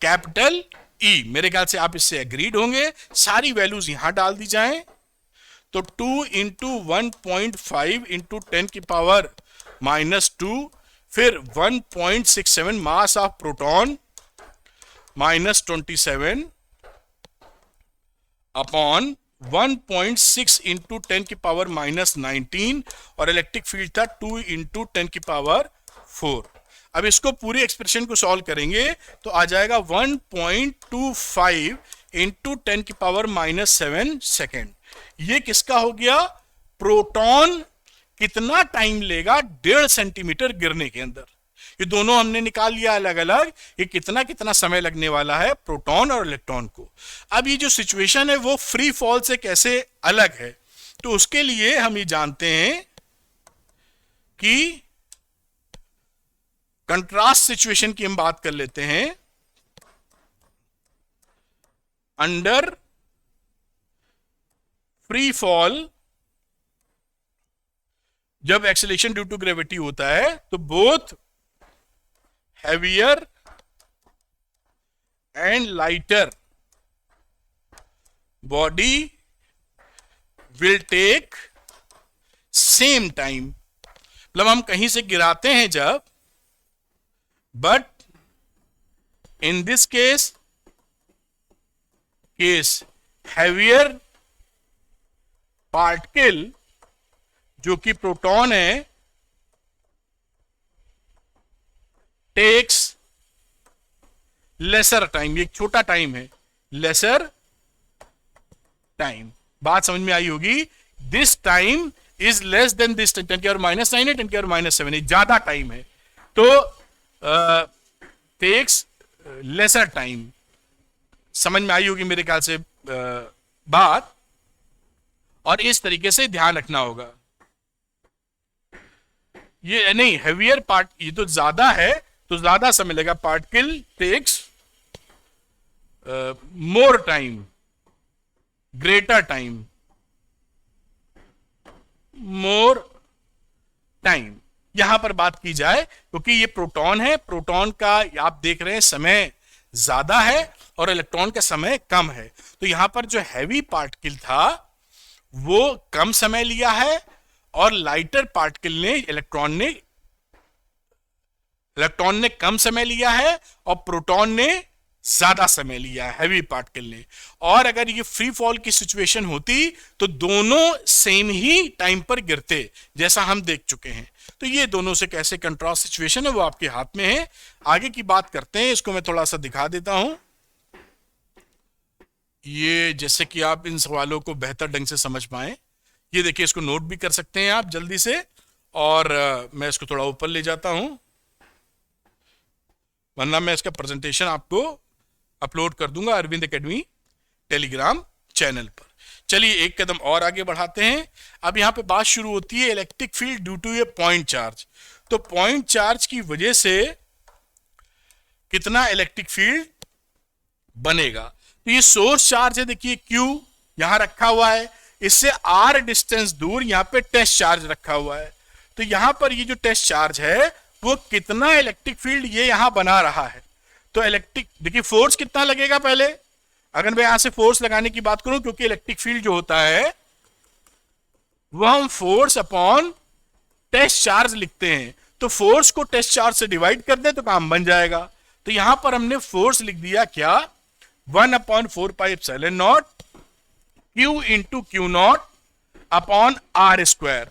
कैपिटल ई। मेरे ख्याल से आप इससे एग्रीड होंगे। सारी वैल्यूज यहां डाल दी जाएं तो 2 इंटू 1.5 इंटू 10 की पावर माइनस 2, फिर 1.67 mass of proton minus 27 upon 1.6 into 10 की पावर माइनस 19, और इलेक्ट्रिक फील्ड था 2 इंटू 10 की पावर 4। अब इसको पूरी एक्सप्रेशन को सॉल्व करेंगे तो आ जाएगा 1.25 इंटू 10 की पावर माइनस 7 सेकेंड। ये किसका हो गया, प्रोटॉन कितना टाइम लेगा 1.5 सेंटीमीटर गिरने के अंदर। ये दोनों हमने निकाल लिया अलग अलग, ये कितना कितना समय लगने वाला है प्रोटॉन और इलेक्ट्रॉन को। अब ये जो सिचुएशन है वो फ्री फॉल से कैसे अलग है, तो उसके लिए हम ये जानते हैं कि कंट्रास्ट सिचुएशन की हम बात कर लेते हैं। अंडर फ्री फॉल जब एक्सेलरेशन ड्यू टू ग्रेविटी होता है तो both heavier and lighter body will take same time. मतलब हम कहीं से गिराते हैं जब, but in this case case heavier particle जो कि प्रोटॉन है टेक्स लेसर टाइम, ये एक छोटा टाइम है, लेसर टाइम। बात समझ में आई होगी। This time is less than this 10⁻⁹ है, 10⁻⁷ है, ज्यादा टाइम है, तो टेक्स लेसर टाइम। समझ में आई होगी मेरे ख्याल से बात, और इस तरीके से ध्यान रखना होगा। ये नहीं हैवियर पार्ट, ये तो ज्यादा है तो ज्यादा समय लगेगा, particle takes more time, greater time, more time. यहां पर बात की जाए क्योंकि ये प्रोटॉन है, प्रोटॉन का आप देख रहे हैं समय ज्यादा है और इलेक्ट्रॉन का समय कम है, तो यहां पर जो हैवी पार्टिकल था वो कम समय लिया है और लाइटर पार्टिकल ने इलेक्ट्रॉन ने कम समय लिया है और प्रोटॉन ने ज्यादा समय लिया है, हैवी पार्टिकल ने। और अगर ये फ्री फॉल की सिचुएशन होती तो दोनों सेम ही टाइम पर गिरते, जैसा हम देख चुके हैं। तो ये दोनों से कैसे कंट्रास्ट सिचुएशन है वो आपके हाथ में है। आगे की बात करते हैं, इसको मैं थोड़ा सा दिखा देता हूं, ये जैसे कि आप इन सवालों को बेहतर ढंग से समझ पाए। ये देखिए, इसको नोट भी कर सकते हैं आप जल्दी से, और मैं इसको थोड़ा ऊपर ले जाता हूं, वरना मैं इसका प्रेजेंटेशन आपको अपलोड कर दूंगा अरविंद एकेडमी टेलीग्राम चैनल पर। चलिए एक कदम और आगे बढ़ाते हैं। अब यहां पे बात शुरू होती है electric field due to a point charge. तो पॉइंट चार्ज की वजह से कितना इलेक्ट्रिक फील्ड बनेगा। तो ये सोर्स चार्ज है, देखिए Q यहां रखा हुआ है, इससे R डिस्टेंस दूर यहां पे टेस्ट चार्ज रखा हुआ है। तो यहां पर ये जो टेस्ट चार्ज है वो कितना इलेक्ट्रिक फील्ड ये यहां बना रहा है। तो इलेक्ट्रिक, देखिए फोर्स कितना लगेगा पहले, अगर मैं यहां से फोर्स लगाने की बात करूं, क्योंकि इलेक्ट्रिक फील्ड जो होता है वह हम फोर्स अपॉन टेस्ट चार्ज लिखते हैं, तो फोर्स को टेस्ट चार्ज से डिवाइड कर दे तो काम बन जाएगा। तो यहां पर हमने फोर्स लिख दिया क्या, 1/4πε0 Q into Q0 upon R²।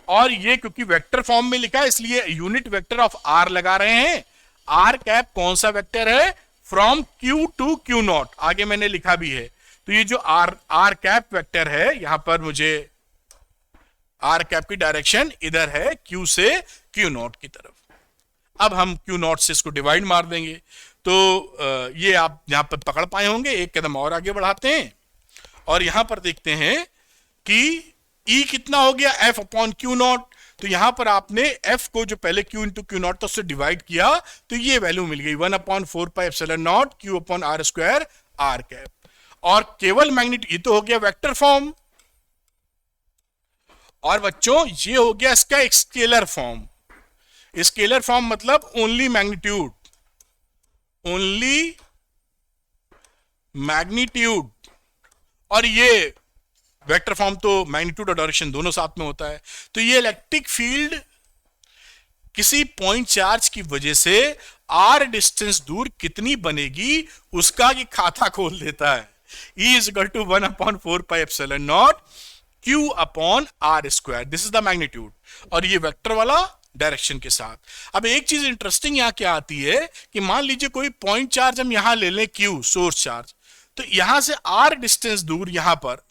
और ये क्योंकि वेक्टर फॉर्म में लिखा है इसलिए यूनिट वेक्टर ऑफ R लगा रहे हैं। R कैप कौन सा वेक्टर है, फ्रॉम Q टू Q0, आगे मैंने लिखा भी है। तो ये जो R कैप वेक्टर है, यहां पर मुझे R कैप की डायरेक्शन इधर है, Q से Q0 की तरफ। अब हम Q0 से इसको डिवाइड मार देंगे, तो ये आप यहां पर पकड़ पाए होंगे। एक कदम और आगे बढ़ाते हैं और यहां पर देखते हैं कि E कितना हो गया, F अपॉन Q0। तो यहां पर आपने F को जो पहले Q इंटू Q0 था उससे डिवाइड किया, तो ये वैल्यू मिल गई 1/4πε0 Q upon R² R cap. और केवल मैग्नीट्यूड, ये तो हो गया वेक्टर फॉर्म, और बच्चों ये हो गया इसका एक स्केलर फॉर्म। स्केलर फॉर्म मतलब ओनली मैग्नीट्यूड, ओनली मैग्नीट्यूड, और ये वेक्टर फॉर्म तो मैग्नीट्यूड और डायरेक्शन दोनों साथ में होता है। तो ये इलेक्ट्रिक फील्ड किसी पॉइंट चार्ज की वजह से R डिस्टेंस दूर कितनी बनेगी उसका ये खाता खोल देता है। E is equal to 1/4πε0 Q upon R², this is the magnitude, और ये वेक्टर वाला डायरेक्शन के साथ। अब एक चीज इंटरेस्टिंग यहां क्या आती है कि मान लीजिए कोई पॉइंट चार्ज हम यहां ले लें Q, सोर्स चार्ज, तो यहां से R डिस्टेंस दूर यहां पर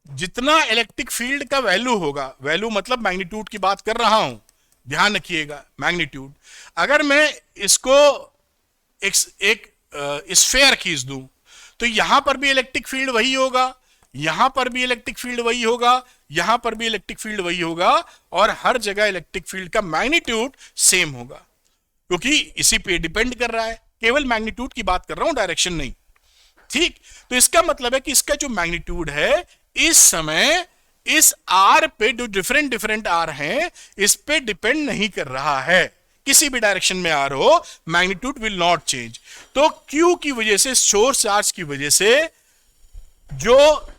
जितना इलेक्ट्रिक फील्ड का वैल्यू होगा, वैल्यू मतलब मैग्नीट्यूड की बात कर रहा हूं, ध्यान रखिएगा मैग्नीट्यूड। अगर मैं इसको एक स्फेयर खींच दूं तो यहां पर भी इलेक्ट्रिक फील्ड वही होगा, यहां पर भी इलेक्ट्रिक फील्ड वही होगा, यहां पर भी इलेक्ट्रिक फील्ड वही होगा, और हर जगह इलेक्ट्रिक फील्ड का मैग्नीट्यूड सेम होगा, क्योंकि इसी पे डिपेंड कर रहा है। केवल मैग्नीट्यूड की बात कर रहा हूं, डायरेक्शन नहीं, ठीक। तो इसका मतलब है कि इसका जो मैग्नीट्यूड है इस समय इस R पे जो डिफरेंट R हैं इस पे डिपेंड नहीं कर रहा है, किसी भी डायरेक्शन में R हो मैग्नीट्यूड विल नॉट चेंज। तो Q की वजह से, सोर्स चार्ज की वजह से, जो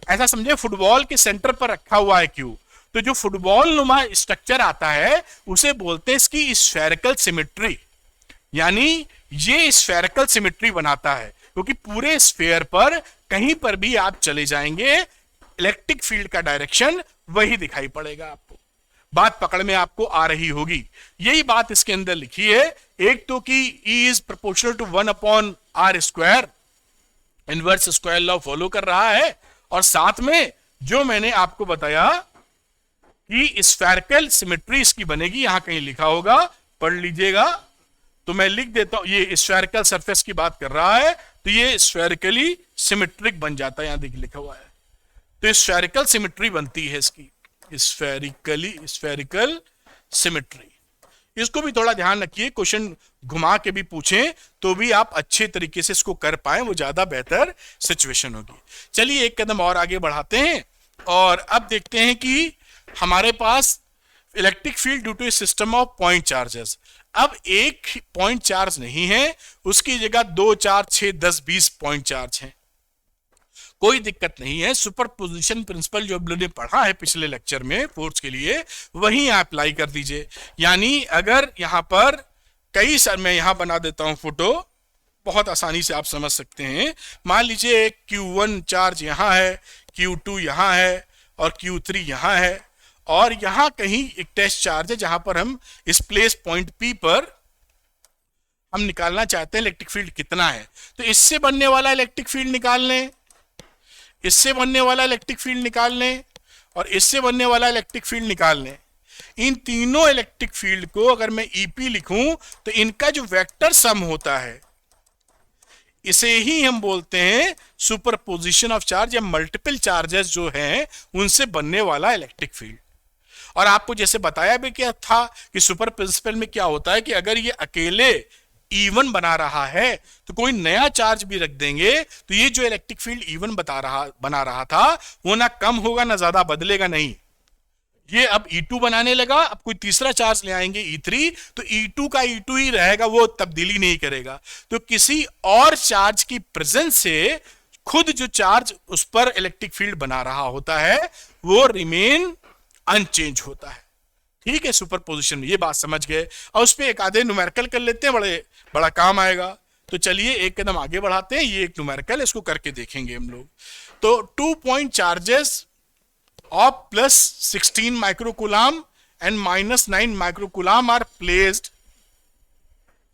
ऐसा समझे फुटबॉल के सेंटर पर रखा हुआ है Q, तो जो फुटबॉल नुमा स्ट्रक्चर आता है उसे बोलते हैं इसकी स्फेरिकल सिमेट्री, यानी ये स्फेरिकल सिमेट्री बनाता है, क्योंकि पूरे स्फीयर पर कहीं पर भी आप चले जाएंगे इलेक्ट्रिक फील्ड का डायरेक्शन वही दिखाई पड़ेगा आपको। बात पकड़ में आपको आ रही होगी। यही बात इसके अंदर लिखी है, एक तो कि E is proportional to 1/r², inverse square law follow कर रहा है, और साथ में जो मैंने आपको बताया कि स्फेरिकल सिमेट्री इसकी बनेगी, यहां कहीं लिखा होगा, पढ़ लीजिएगा। तो मैं लिख देता हूं, ये स्फेरिकल सरफेस की बात कर रहा है, तो ये स्फेरिकली सिमेट्रिक बन जाता है, यहां देखिए लिखा हुआ है। तो स्फेरिकल सिमेट्री बनती है इसकी, स्फेरिकल सिमेट्री। इसको भी थोड़ा ध्यान रखिए, क्वेश्चन घुमा के भी पूछें तो भी आप अच्छे तरीके से इसको कर पाए, वो ज्यादा बेहतर सिचुएशन होगी। चलिए एक कदम और आगे बढ़ाते हैं और अब देखते हैं कि हमारे पास electric field due to system of point charges. अब एक पॉइंट चार्ज नहीं है, उसकी जगह 2, 4, 6, 10, 20 पॉइंट चार्ज हैं। कोई दिक्कत नहीं है, सुपरपोजिशन प्रिंसिपल जो हमने पढ़ा है पिछले लेक्चर में फोर्स के लिए, वही अप्लाई कर दीजिए। यानी अगर यहां पर कई सारे, मैं यहां बना देता हूं फोटो, बहुत आसानी से आप समझ सकते हैं। मान लीजिए Q1 चार्ज यहां है, Q2 यहां है और Q3 यहां है, और यहां कहीं एक टेस्ट चार्ज है जहां पर हम इस प्लेस पॉइंट P पर हम निकालना चाहते हैं इलेक्ट्रिक फील्ड कितना है। तो इससे बनने वाला इलेक्ट्रिक फील्ड निकाल लें, इससे बनने वाला इलेक्ट्रिक फील्ड निकाल लें, और इससे बनने वाला इलेक्ट्रिक फील्ड निकाल लें। इन तीनों इलेक्ट्रिक फील्ड को अगर मैं EP लिखूं तो इनका जो वेक्टर सम होता है, इसे ही हम बोलते हैं सुपरपोजिशन ऑफ चार्ज, या मल्टीपल चार्जेस जो हैं उनसे बनने वाला इलेक्ट्रिक फील्ड। और आपको जैसे बताया भी क्या था कि सुपर प्रिंसिपल में क्या होता है कि अगर ये अकेले E1 बना रहा है तो कोई नया चार्ज भी रख देंगे तो ये जो इलेक्ट्रिक फील्ड E1 बना रहा था वो ना कम होगा ना ज्यादा बदलेगा नहीं। ये अब E2 बनाने लगा, अब कोई तीसरा चार्ज ले आएंगे E3, तो E2 का E2 ही रहेगा, वो तब्दीली नहीं करेगा। तो किसी और चार्ज की प्रेजेंस से खुद जो चार्ज उस पर इलेक्ट्रिक फील्ड बना रहा होता है वो रिमेन अनचेंज होता है। ठीक है, सुपरपोजिशन में ये बात समझ गए। और उस पर एक आधे न्यूमेरिकल कर लेते हैं, बड़ा काम आएगा। तो चलिए एक कदम आगे बढ़ाते हैं, ये एक न्यूमेरिकल, इसको करके देखेंगे हम लोग। तो 2 point charges of plus 16 microcoulomb and minus 9 microcoulomb are placed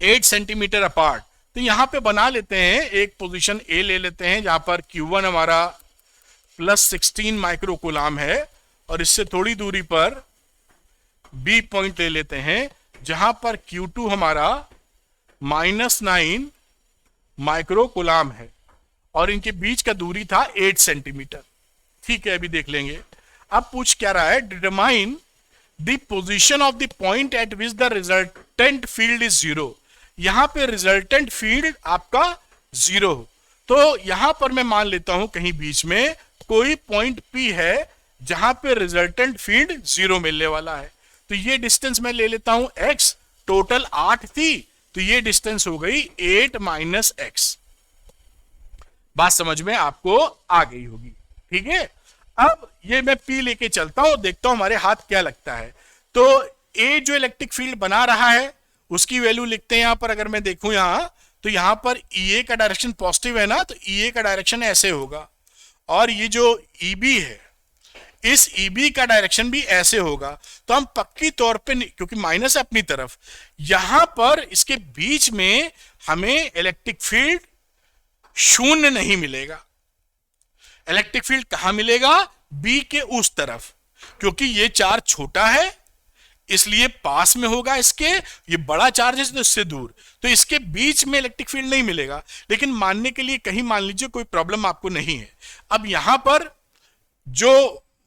8 centimetre apart. तो यहां पे बना लेते हैं, एक पोजीशन A ले लेते हैं जहां पर Q1 हमारा प्लस 16 माइक्रोकूलाम है, और इससे थोड़ी दूरी पर B पॉइंट ले लेते हैं जहां पर Q2 हमारा -9 माइक्रोकूलाम है, और इनके बीच का दूरी था 8 सेंटीमीटर। ठीक है, अभी देख लेंगे। अब पूछ क्या रहा है, determine the position of the point eight which the resultant field is 0। यहां पे रिजल्टेंट फील्ड आपका 0 हो, तो यहां पर मैं मान लेता हूं कहीं बीच में कोई पॉइंट P है जहां पे रिजल्टेंट फील्ड 0 मिलने वाला है। तो ये डिस्टेंस मैं ले लेता हूं x, टोटल 8 थी, तो ये डिस्टेंस हो गई 8 - x। बात समझ में आपको आ गई होगी। ठीक है, अब ये मैं P लेके चलता हूं, देखता हूं हमारे हाथ क्या लगता है। तो A जो इलेक्ट्रिक फील्ड बना रहा है उसकी वैल्यू लिखते हैं यहां पर। अगर मैं देखूं यहां, तो यहां पर EA का डायरेक्शन पॉजिटिव है ना, तो EA का डायरेक्शन ऐसे होगा, और ये जो EB है इस EB का डायरेक्शन भी ऐसे होगा। तो हम पक्की तौर पे, क्योंकि माइनस है अपनी तरफ, यहां पर इसके बीच में हमें इलेक्ट्रिक फील्ड 0 नहीं मिलेगा। इलेक्ट्रिक फील्ड कहां मिलेगा, B के उस तरफ, क्योंकि ये चार्ज छोटा है इसलिए पास में होगा इसके, ये बड़ा चार्ज है तो इससे दूर, तो इसके बीच में इलेक्ट्रिक फील्ड नहीं मिलेगा। लेकिन मानने के लिए कहीं मान लीजिए कोई प्रॉब्लम आपको नहीं है। अब यहां पर जो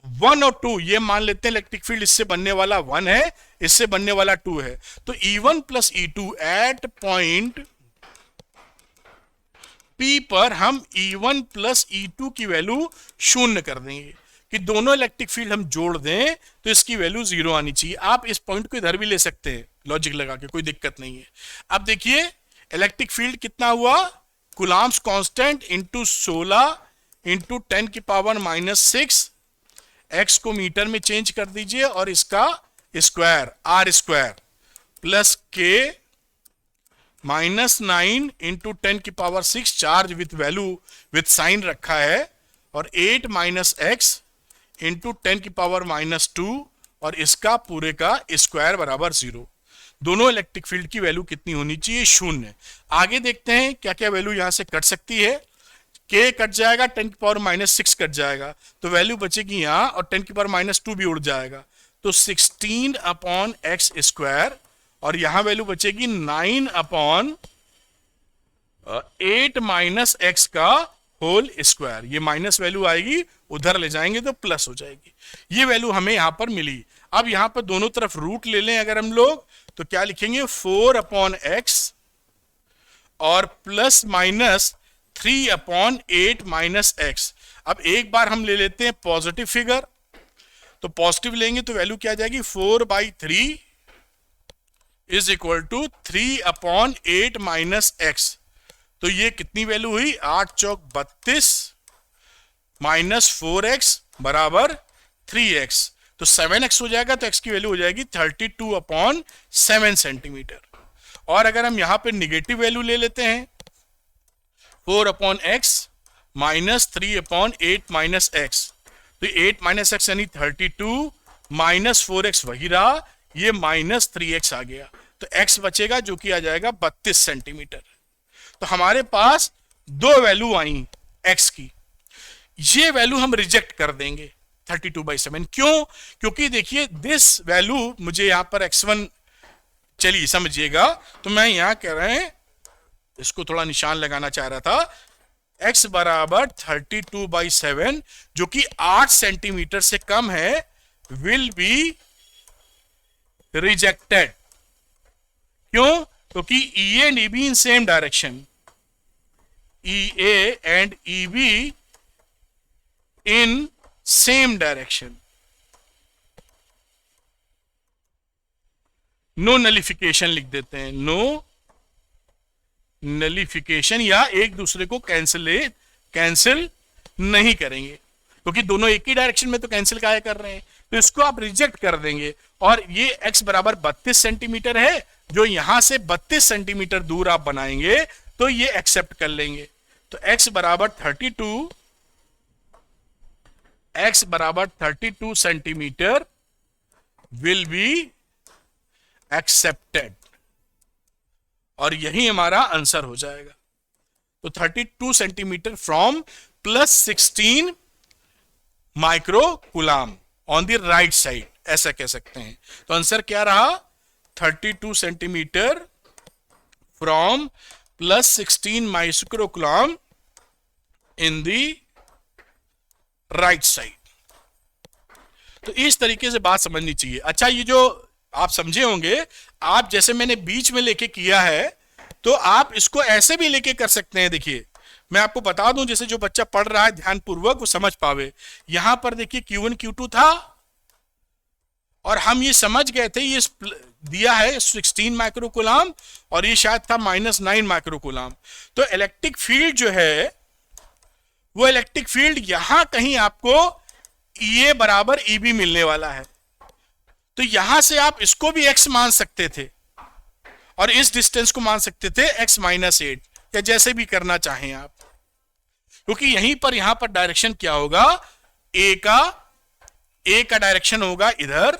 1 और 2 ये मान लेते हैं इलेक्ट्रिक फील्ड, इससे बनने वाला 1 है, इससे बनने वाला 2 है। तो E1 + E2 eight point P पर हम E1 + E2 की वैल्यू 0 कर देंगे कि दोनों इलेक्ट्रिक फील्ड हम जोड़ दें तो इसकी वैल्यू 0 आनी चाहिए। आप इस पॉइंट को इधर भी ले सकते हैं लॉजिक लगा के, कोई दिक्कत नहीं है। अब देखिए इलेक्ट्रिक फील्ड कितना हुआ, coulomb's constant into 16 into 10⁻⁻6, x को मीटर में चेंज कर दीजिए और इसका square R² plus K -9 into 10⁶ charge with value with sign रखा है, और 8 - x इंटू 10⁻², और इसका पूरे का स्क्वायर बराबर 0। दोनों इलेक्ट्रिक फील्ड की वैल्यू कितनी होनी चाहिए? 0। आगे देखते हैं क्या क्या वैल्यू यहां से कट सकती है। k कट जाएगा, 10⁻⁻6 कट जाएगा, तो वैल्यू बचेगी यहां, और 10⁻²भी उड़ जाएगा, तो 16/x², और यहां वैल्यू बचेगी 9/8 - x का होल स्क्वायर। ये माइनस वैल्यू आएगी, उधर ले जाएंगे तो प्लस हो जाएगी। ये वैल्यू हमें यहां पर मिली। अब यहां पर दोनों तरफ रूट ले लें अगर हम लोग, तो क्या लिखेंगे? 4/x और प्लस माइनस 3/8 - x। अब एक बार हम ले लेते हैं पॉजिटिव फिगर, तो पॉजिटिव लेंगे तो वैल्यू क्या आ जाएगी? 4/3 इज इक्वल टू 3/8 - x। तो ये कितनी वैल्यू हुई? 8 चौक 32 माइनस 4x बराबर 3x, तो 7x हो जाएगा, तो x की वैल्यू हो जाएगी 32/7 सेंटीमीटर। और अगर हम यहां पे निगेटिव वैल्यू ले लेते हैं, 4/x माइनस 3/8 - x, तो 8 - x यानी 32 माइनस 4x वही रहा, ये -3x आ गया, तो x बचेगा जो कि आ जाएगा 32 सेंटीमीटर। तो हमारे पास दो वैल्यू आई x की, ये वैल्यू हम रिजेक्ट कर देंगे 32/7। क्यों? क्योंकि देखिए दिस वैल्यू मुझे यहां पर x1, चलिए समझिएगा, तो मैं यहां कह रहे हैं, इसको थोड़ा निशान लगाना चाह रहा था, x बराबर 32/7 जो कि 8 सेंटीमीटर से कम है, विल बी रिजेक्टेड। क्यों? क्योंकि EA and EB in same direction, EA and EB in same direction, no nullification लिख देते हैं, नो नलिफिकेशन, या एक दूसरे को कैंसिल नहीं करेंगे, क्योंकि दोनों एक ही डायरेक्शन में तो कैंसिल काहे कर रहे हैं, तो इसको आप रिजेक्ट कर देंगे। और ये x बराबर 32 सेंटीमीटर है, जो यहां से 32 सेंटीमीटर दूर आप बनाएंगे तो ये एक्सेप्ट कर लेंगे, तो x बराबर 32 सेंटीमीटर विल बी एक्सेप्टेड, और यही हमारा आंसर हो जाएगा। तो 32 centimetre from +16 microcoulomb on the right side, ऐसा कह सकते हैं। तो आंसर क्या रहा? 32 centimetre from +16 microcoulomb in the right side. तो इस तरीके से बात समझनी चाहिए। अच्छा, ये जो आप समझे होंगे, आप जैसे मैंने बीच में लेके किया है, तो आप इसको ऐसे भी लेके कर सकते हैं। देखिए मैं आपको बता दूं, जैसे जो बच्चा पढ़ रहा है ध्यान पूर्वक वो समझ पावे। यहां पर देखिए Q1 Q2 था, और हम ये समझ गए थे, ये दिया है 16 माइक्रोकूलाम, और ये शायद था -9 माइक्रोकूलाम। तो इलेक्ट्रिक फील्ड जो है, वो इलेक्ट्रिक फील्ड यहां कहीं आपको EA बराबर EB मिलने वाला है। तो यहां से आप इसको भी x मान सकते थे, और इस डिस्टेंस को मान सकते थे x -8, या जैसे भी करना चाहें आप, क्योंकि यहीं पर यहां पर डायरेक्शन क्या होगा? A का डायरेक्शन होगा इधर,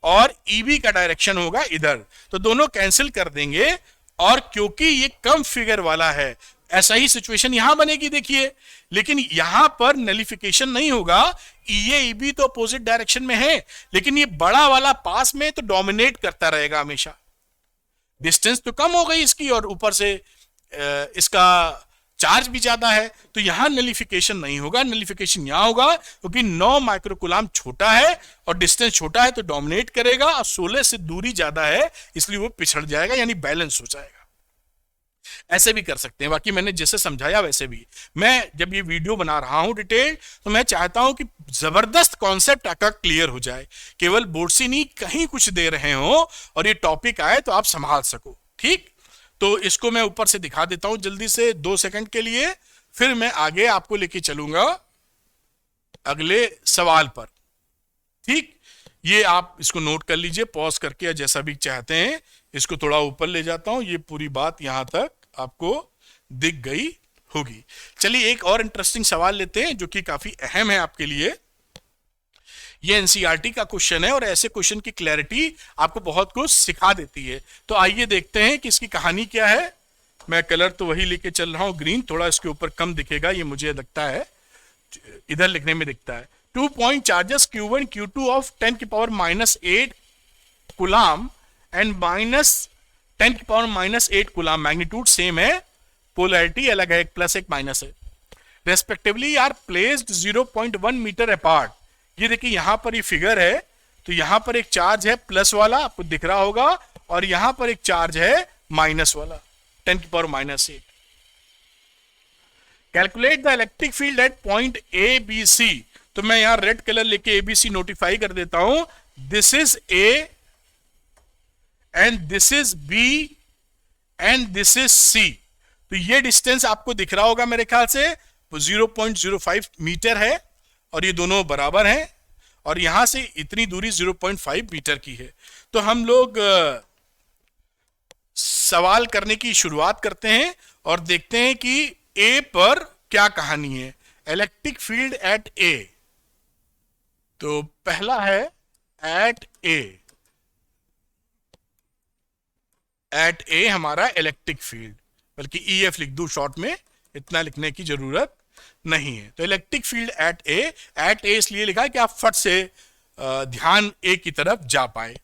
और EB का डायरेक्शन होगा इधर, तो दोनों कैंसिल कर देंगे। और क्योंकि ये कम फिगर वाला है, ऐसा ही सिचुएशन यहां बनेगी देखिए, लेकिन यहां पर नलिफिकेशन नहीं होगा। EA EB तो अपोजिट डायरेक्शन में है, लेकिन ये बड़ा वाला पास में तो डोमिनेट करता रहेगा हमेशा। डिस्टेंस तो कम हो गई इसकी, और ऊपर से इसका चार्ज भी ज्यादा है, तो यहां नलिफिकेशन नहीं होगा। नलिफिकेशन यहां होगा क्योंकि 9 माइक्रोकूलाम छोटा है और डिस्टेंस छोटा है, तो डोमिनेट करेगा, और 16 से दूरी ज्यादा है इसलिए वो पिछड़ जाएगा, यानी बैलेंस हो जाएगा। ऐसे भी कर सकते हैं, बाकी मैंने जैसे समझाया वैसे भी। मैं जब ये वीडियो बना रहा हूं डिटेल, तो मैं चाहता हूं कि जबरदस्त कॉन्सेप्ट आपका क्लियर हो जाए, केवल बोर्ड से नहीं कहीं कुछ दे रहे हो और ये टॉपिक आए तो आप संभाल सको। ठीक, तो इसको मैं ऊपर से दिखा देता हूं जल्दी से 2 सेकंड के लिए, फिर मैं आगे आपको लेके चलूंगा अगले सवाल पर। ठीक, ये आप इसको नोट कर लीजिए, पॉज करके या जैसा भी चाहते हैं, इसको थोड़ा ऊपर ले जाता हूं, ये पूरी बात यहां तक आपको दिख गई होगी। चलिए एक और इंटरेस्टिंग सवाल लेते हैं जो कि काफी अहम है आपके लिए। ये एनसीईआरटी का क्वेश्चन है और ऐसे क्वेश्चन की क्लैरिटी आपको बहुत कुछ सिखा देती है। तो आइए देखते हैं कि इसकी कहानी क्या है। मैं कलर तो वही लेके चल रहा हूं ग्रीन, थोड़ा इसके ऊपर कम दिखेगा ये मुझे लगता है, इधर लिखने में दिखता है। 2 point charges Q1 Q2 of 10 की पावर -8 कूलाम एंड -10 की पावर -8 कूलाम, मैग्नीट्यूड सेम है, पोलैरिटी अलग है, एक प्लस एक माइनस है, respectively are placed 0.1 metre apart. ये देखिए यहां पर ये फिगर है, तो यहां पर एक चार्ज है प्लस वाला, आपको दिख रहा होगा, और यहां पर एक चार्ज है माइनस वाला, 10 की power -8। Calculate the electric field at point A B C. तो मैं यहां रेड कलर लेके ए बी सी नोटिफाई कर देता हूं। This is A and this is B and this is C. तो ये डिस्टेंस आपको दिख रहा होगा मेरे ख्याल से 0.05 मीटर है, और ये दोनों बराबर हैं, और यहां से इतनी दूरी 0.5 मीटर की है। तो हम लोग सवाल करने की शुरुआत करते हैं और देखते हैं कि ए पर क्या कहानी है। इलेक्ट्रिक फील्ड एट ए, तो पहला है एट ए हमारा इलेक्ट्रिक फील्ड, बल्कि ईएफ लिख दूं शॉर्ट में, इतना लिखने की जरूरत नहीं है। तो इलेक्ट्रिक फील्ड एट ए इसलिए लिखा है कि आप फट से ध्यान ए की तरफ जा पाए।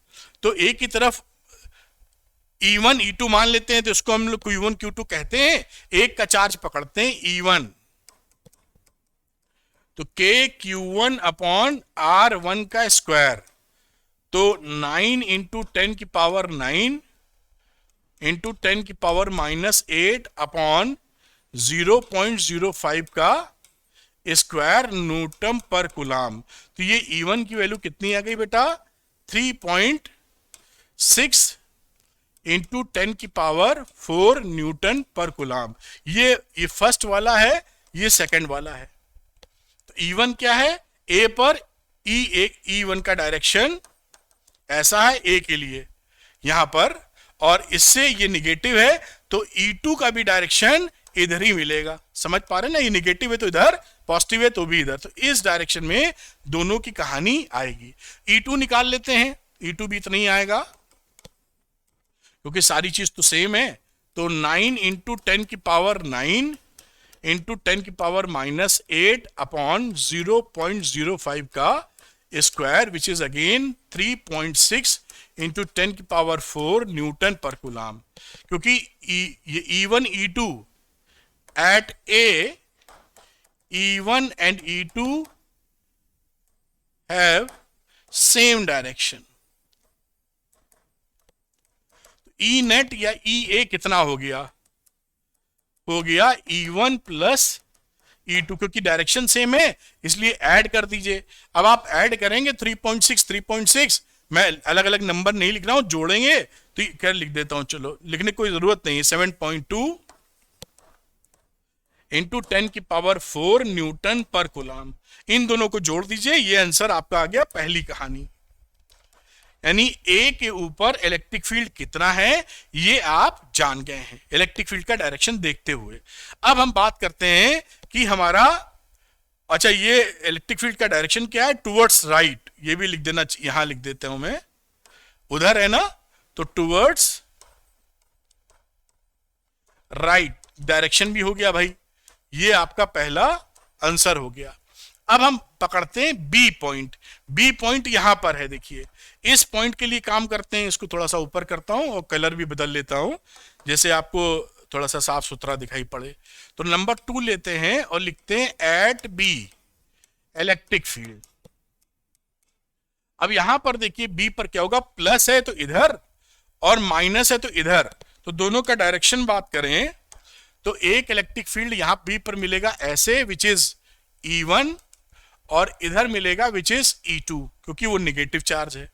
तो ए की तरफ E1 E2 मान लेते हैं, तो इसको हम लोग Q1 Q2 कहते हैं। एक का चार्ज पकड़ते हैं E1, तो K Q1 अपॉन R1 का स्क्वायर, तो 9 इंटू 10 की पावर 9 इंटू 10 की पावर -8 अपॉन 0.05 का स्क्वायर न्यूटन पर कूलाम। तो ये E1 की वैल्यू कितनी आ गई बेटा, 3.6 इंटू 10 की पावर 4 न्यूटन पर कूलाम। ये फर्स्ट वाला है, ये सेकंड वाला है। तो E1 क्या है, ए पर E1 का डायरेक्शन ऐसा है ए के लिए यहां पर, और इससे ये निगेटिव है, तो E2 का भी डायरेक्शन इधर ही मिलेगा। समझ पा रहे ना, ये निगेटिव है तो इधर, पॉजिटिव है तो भी इधर, तो इस डायरेक्शन में दोनों की कहानी आएगी। E2 निकाल लेते हैं, E2 भी इतना ही आएगा क्योंकि सारी चीज तो सेम है। तो 9 इंटू 10 की पावर 9 इंटू 10 की पावर -8 अपॉन 0.05 का square, which is again 3.6 into 10 की पावर 4 न्यूटन पर कूलाम। क्योंकि ये E1 E2 at A, E1 and E2 have same direction। E net या EA कितना हो गया, E1 प्लस E2, क्योंकि डायरेक्शन सेम है इसलिए ऐड कर दीजिए। अब आप ऐड करेंगे 3.6, मैं अलग अलग नंबर नहीं लिख रहा हूं, जोड़ेंगे तो क्या लिख देता हूं, चलो लिखने की कोई जरूरत नहीं है, 7.2 इंटू 10 की पावर 4 न्यूटन पर कूलाम। इन दोनों को जोड़ दीजिए, ये आंसर आपका आ गया पहली कहानी। यानी ए के ऊपर इलेक्ट्रिक फील्ड कितना है ये आप जान गए हैं इलेक्ट्रिक फील्ड का डायरेक्शन देखते हुए। अब हम बात करते हैं कि हमारा, अच्छा ये इलेक्ट्रिक फील्ड का डायरेक्शन क्या है, टुवर्ड्स राइट, ये भी लिख देना, यहां लिख देता हूं मैं, उधर है ना, तो टुवर्ड्स राइट डायरेक्शन भी हो गया भाई, ये आपका पहला आंसर हो गया। अब हम पकड़ते हैं बी पॉइंट। बी पॉइंट यहां पर है, देखिए इस पॉइंट के लिए काम करते हैं, इसको थोड़ा सा ऊपर करता हूं और कलर भी बदल लेता हूं जैसे आपको थोड़ा सा साफ सुथरा दिखाई पड़े। तो नंबर 2 लेते हैं और लिखते हैं एट बी इलेक्ट्रिक फील्ड। अब यहां पर देखिए बी पर क्या होगा, प्लस है तो इधर और माइनस है तो इधर, तो दोनों का डायरेक्शन बात करें तो एक इलेक्ट्रिक फील्ड यहां बी पर मिलेगा ऐसे, विच इज E1, और इधर मिलेगा विच इज E2, क्योंकि वो निगेटिव चार्ज है,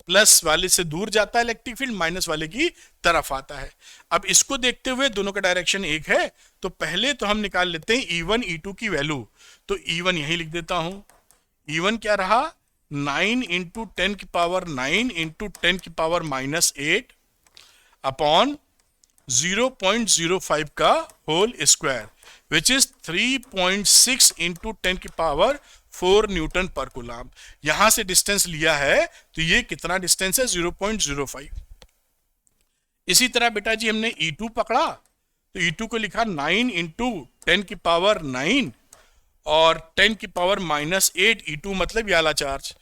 प्लस वाले से दूर जाता है इलेक्ट्रिक फील्ड, माइनस वाले की तरफ आता है। अब इसको देखते हुए दोनों का डायरेक्शन एक है, तो पहले तो हम निकाल लेते हैं E1 E2 की वैल्यू। तो E1 यही लिख देता हूं, E1 क्या रहा, 9 इंटू 10 की पावर 9 इंटू 10 की पावर -8 अपॉन 0.05 का whole square which is 3.6 into 10 की पावर 4 न्यूटन पर कूलम। यहां से डिस्टेंस लिया है तो ये कितना डिस्टेंस है 0.05। इसी तरह बेटा जी हमने E2 पकड़ा तो E2 को लिखा 9 इंटू 10 की पावर 9 और 10 की पावर -8 E2 मतलब ये वाला चार्ज।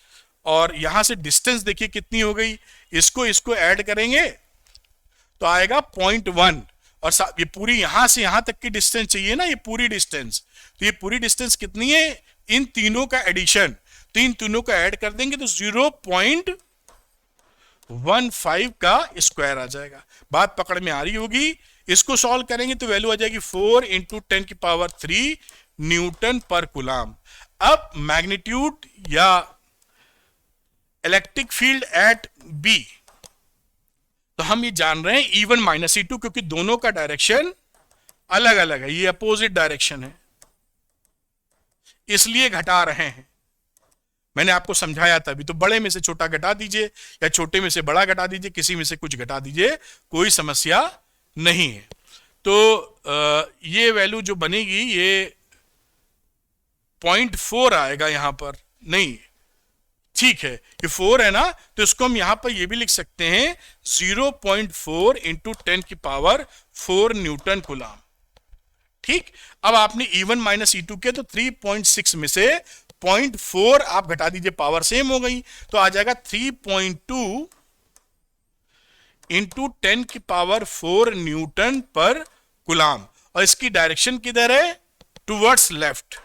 और यहां से डिस्टेंस देखिए कितनी हो गई, इसको ऐड करेंगे तो आएगा 0.1 और ये पूरी यहां से यहां तक की डिस्टेंस चाहिए ना, ये पूरी डिस्टेंस, तो ये पूरी डिस्टेंस कितनी है इन तीनों का एडिशन, तो इन तीनों का ऐड कर देंगे तो 0.15 का स्क्वायर आ जाएगा। बात पकड़ में आ रही होगी। इसको सॉल्व करेंगे तो वैल्यू आ जाएगी 4 इंटू 10 की पावर 3 न्यूटन पर कूलम। अब मैग्नीट्यूड या इलेक्ट्रिक फील्ड एट बी, तो हम ये जान रहे हैं E1 माइनस E2 क्योंकि दोनों का डायरेक्शन अलग अलग है, ये अपोजिट डायरेक्शन है, इसलिए घटा रहे हैं। मैंने आपको समझाया था अभी, तो बड़े में से छोटा घटा दीजिए या छोटे में से बड़ा घटा दीजिए, किसी में से कुछ घटा दीजिए, कोई समस्या नहीं है। तो ये वैल्यू जो बनेगी ये 0.4 आएगा यहां पर, नहीं ठीक है ये 4 है ना, तो इसको हम यहां पर ये भी लिख सकते हैं 0.4 इंटू 10 की पावर 4 न्यूटन कूलम। ठीक, अब आपने E1 माइनस E2 के तो 3.6 में से 0.4 आप घटा दीजिए, पावर सेम हो गई, तो आ जाएगा 3.2 इंटू 10 की पावर 4 न्यूटन पर कूलम। और इसकी डायरेक्शन किधर है, टुवर्ड्स लेफ्ट,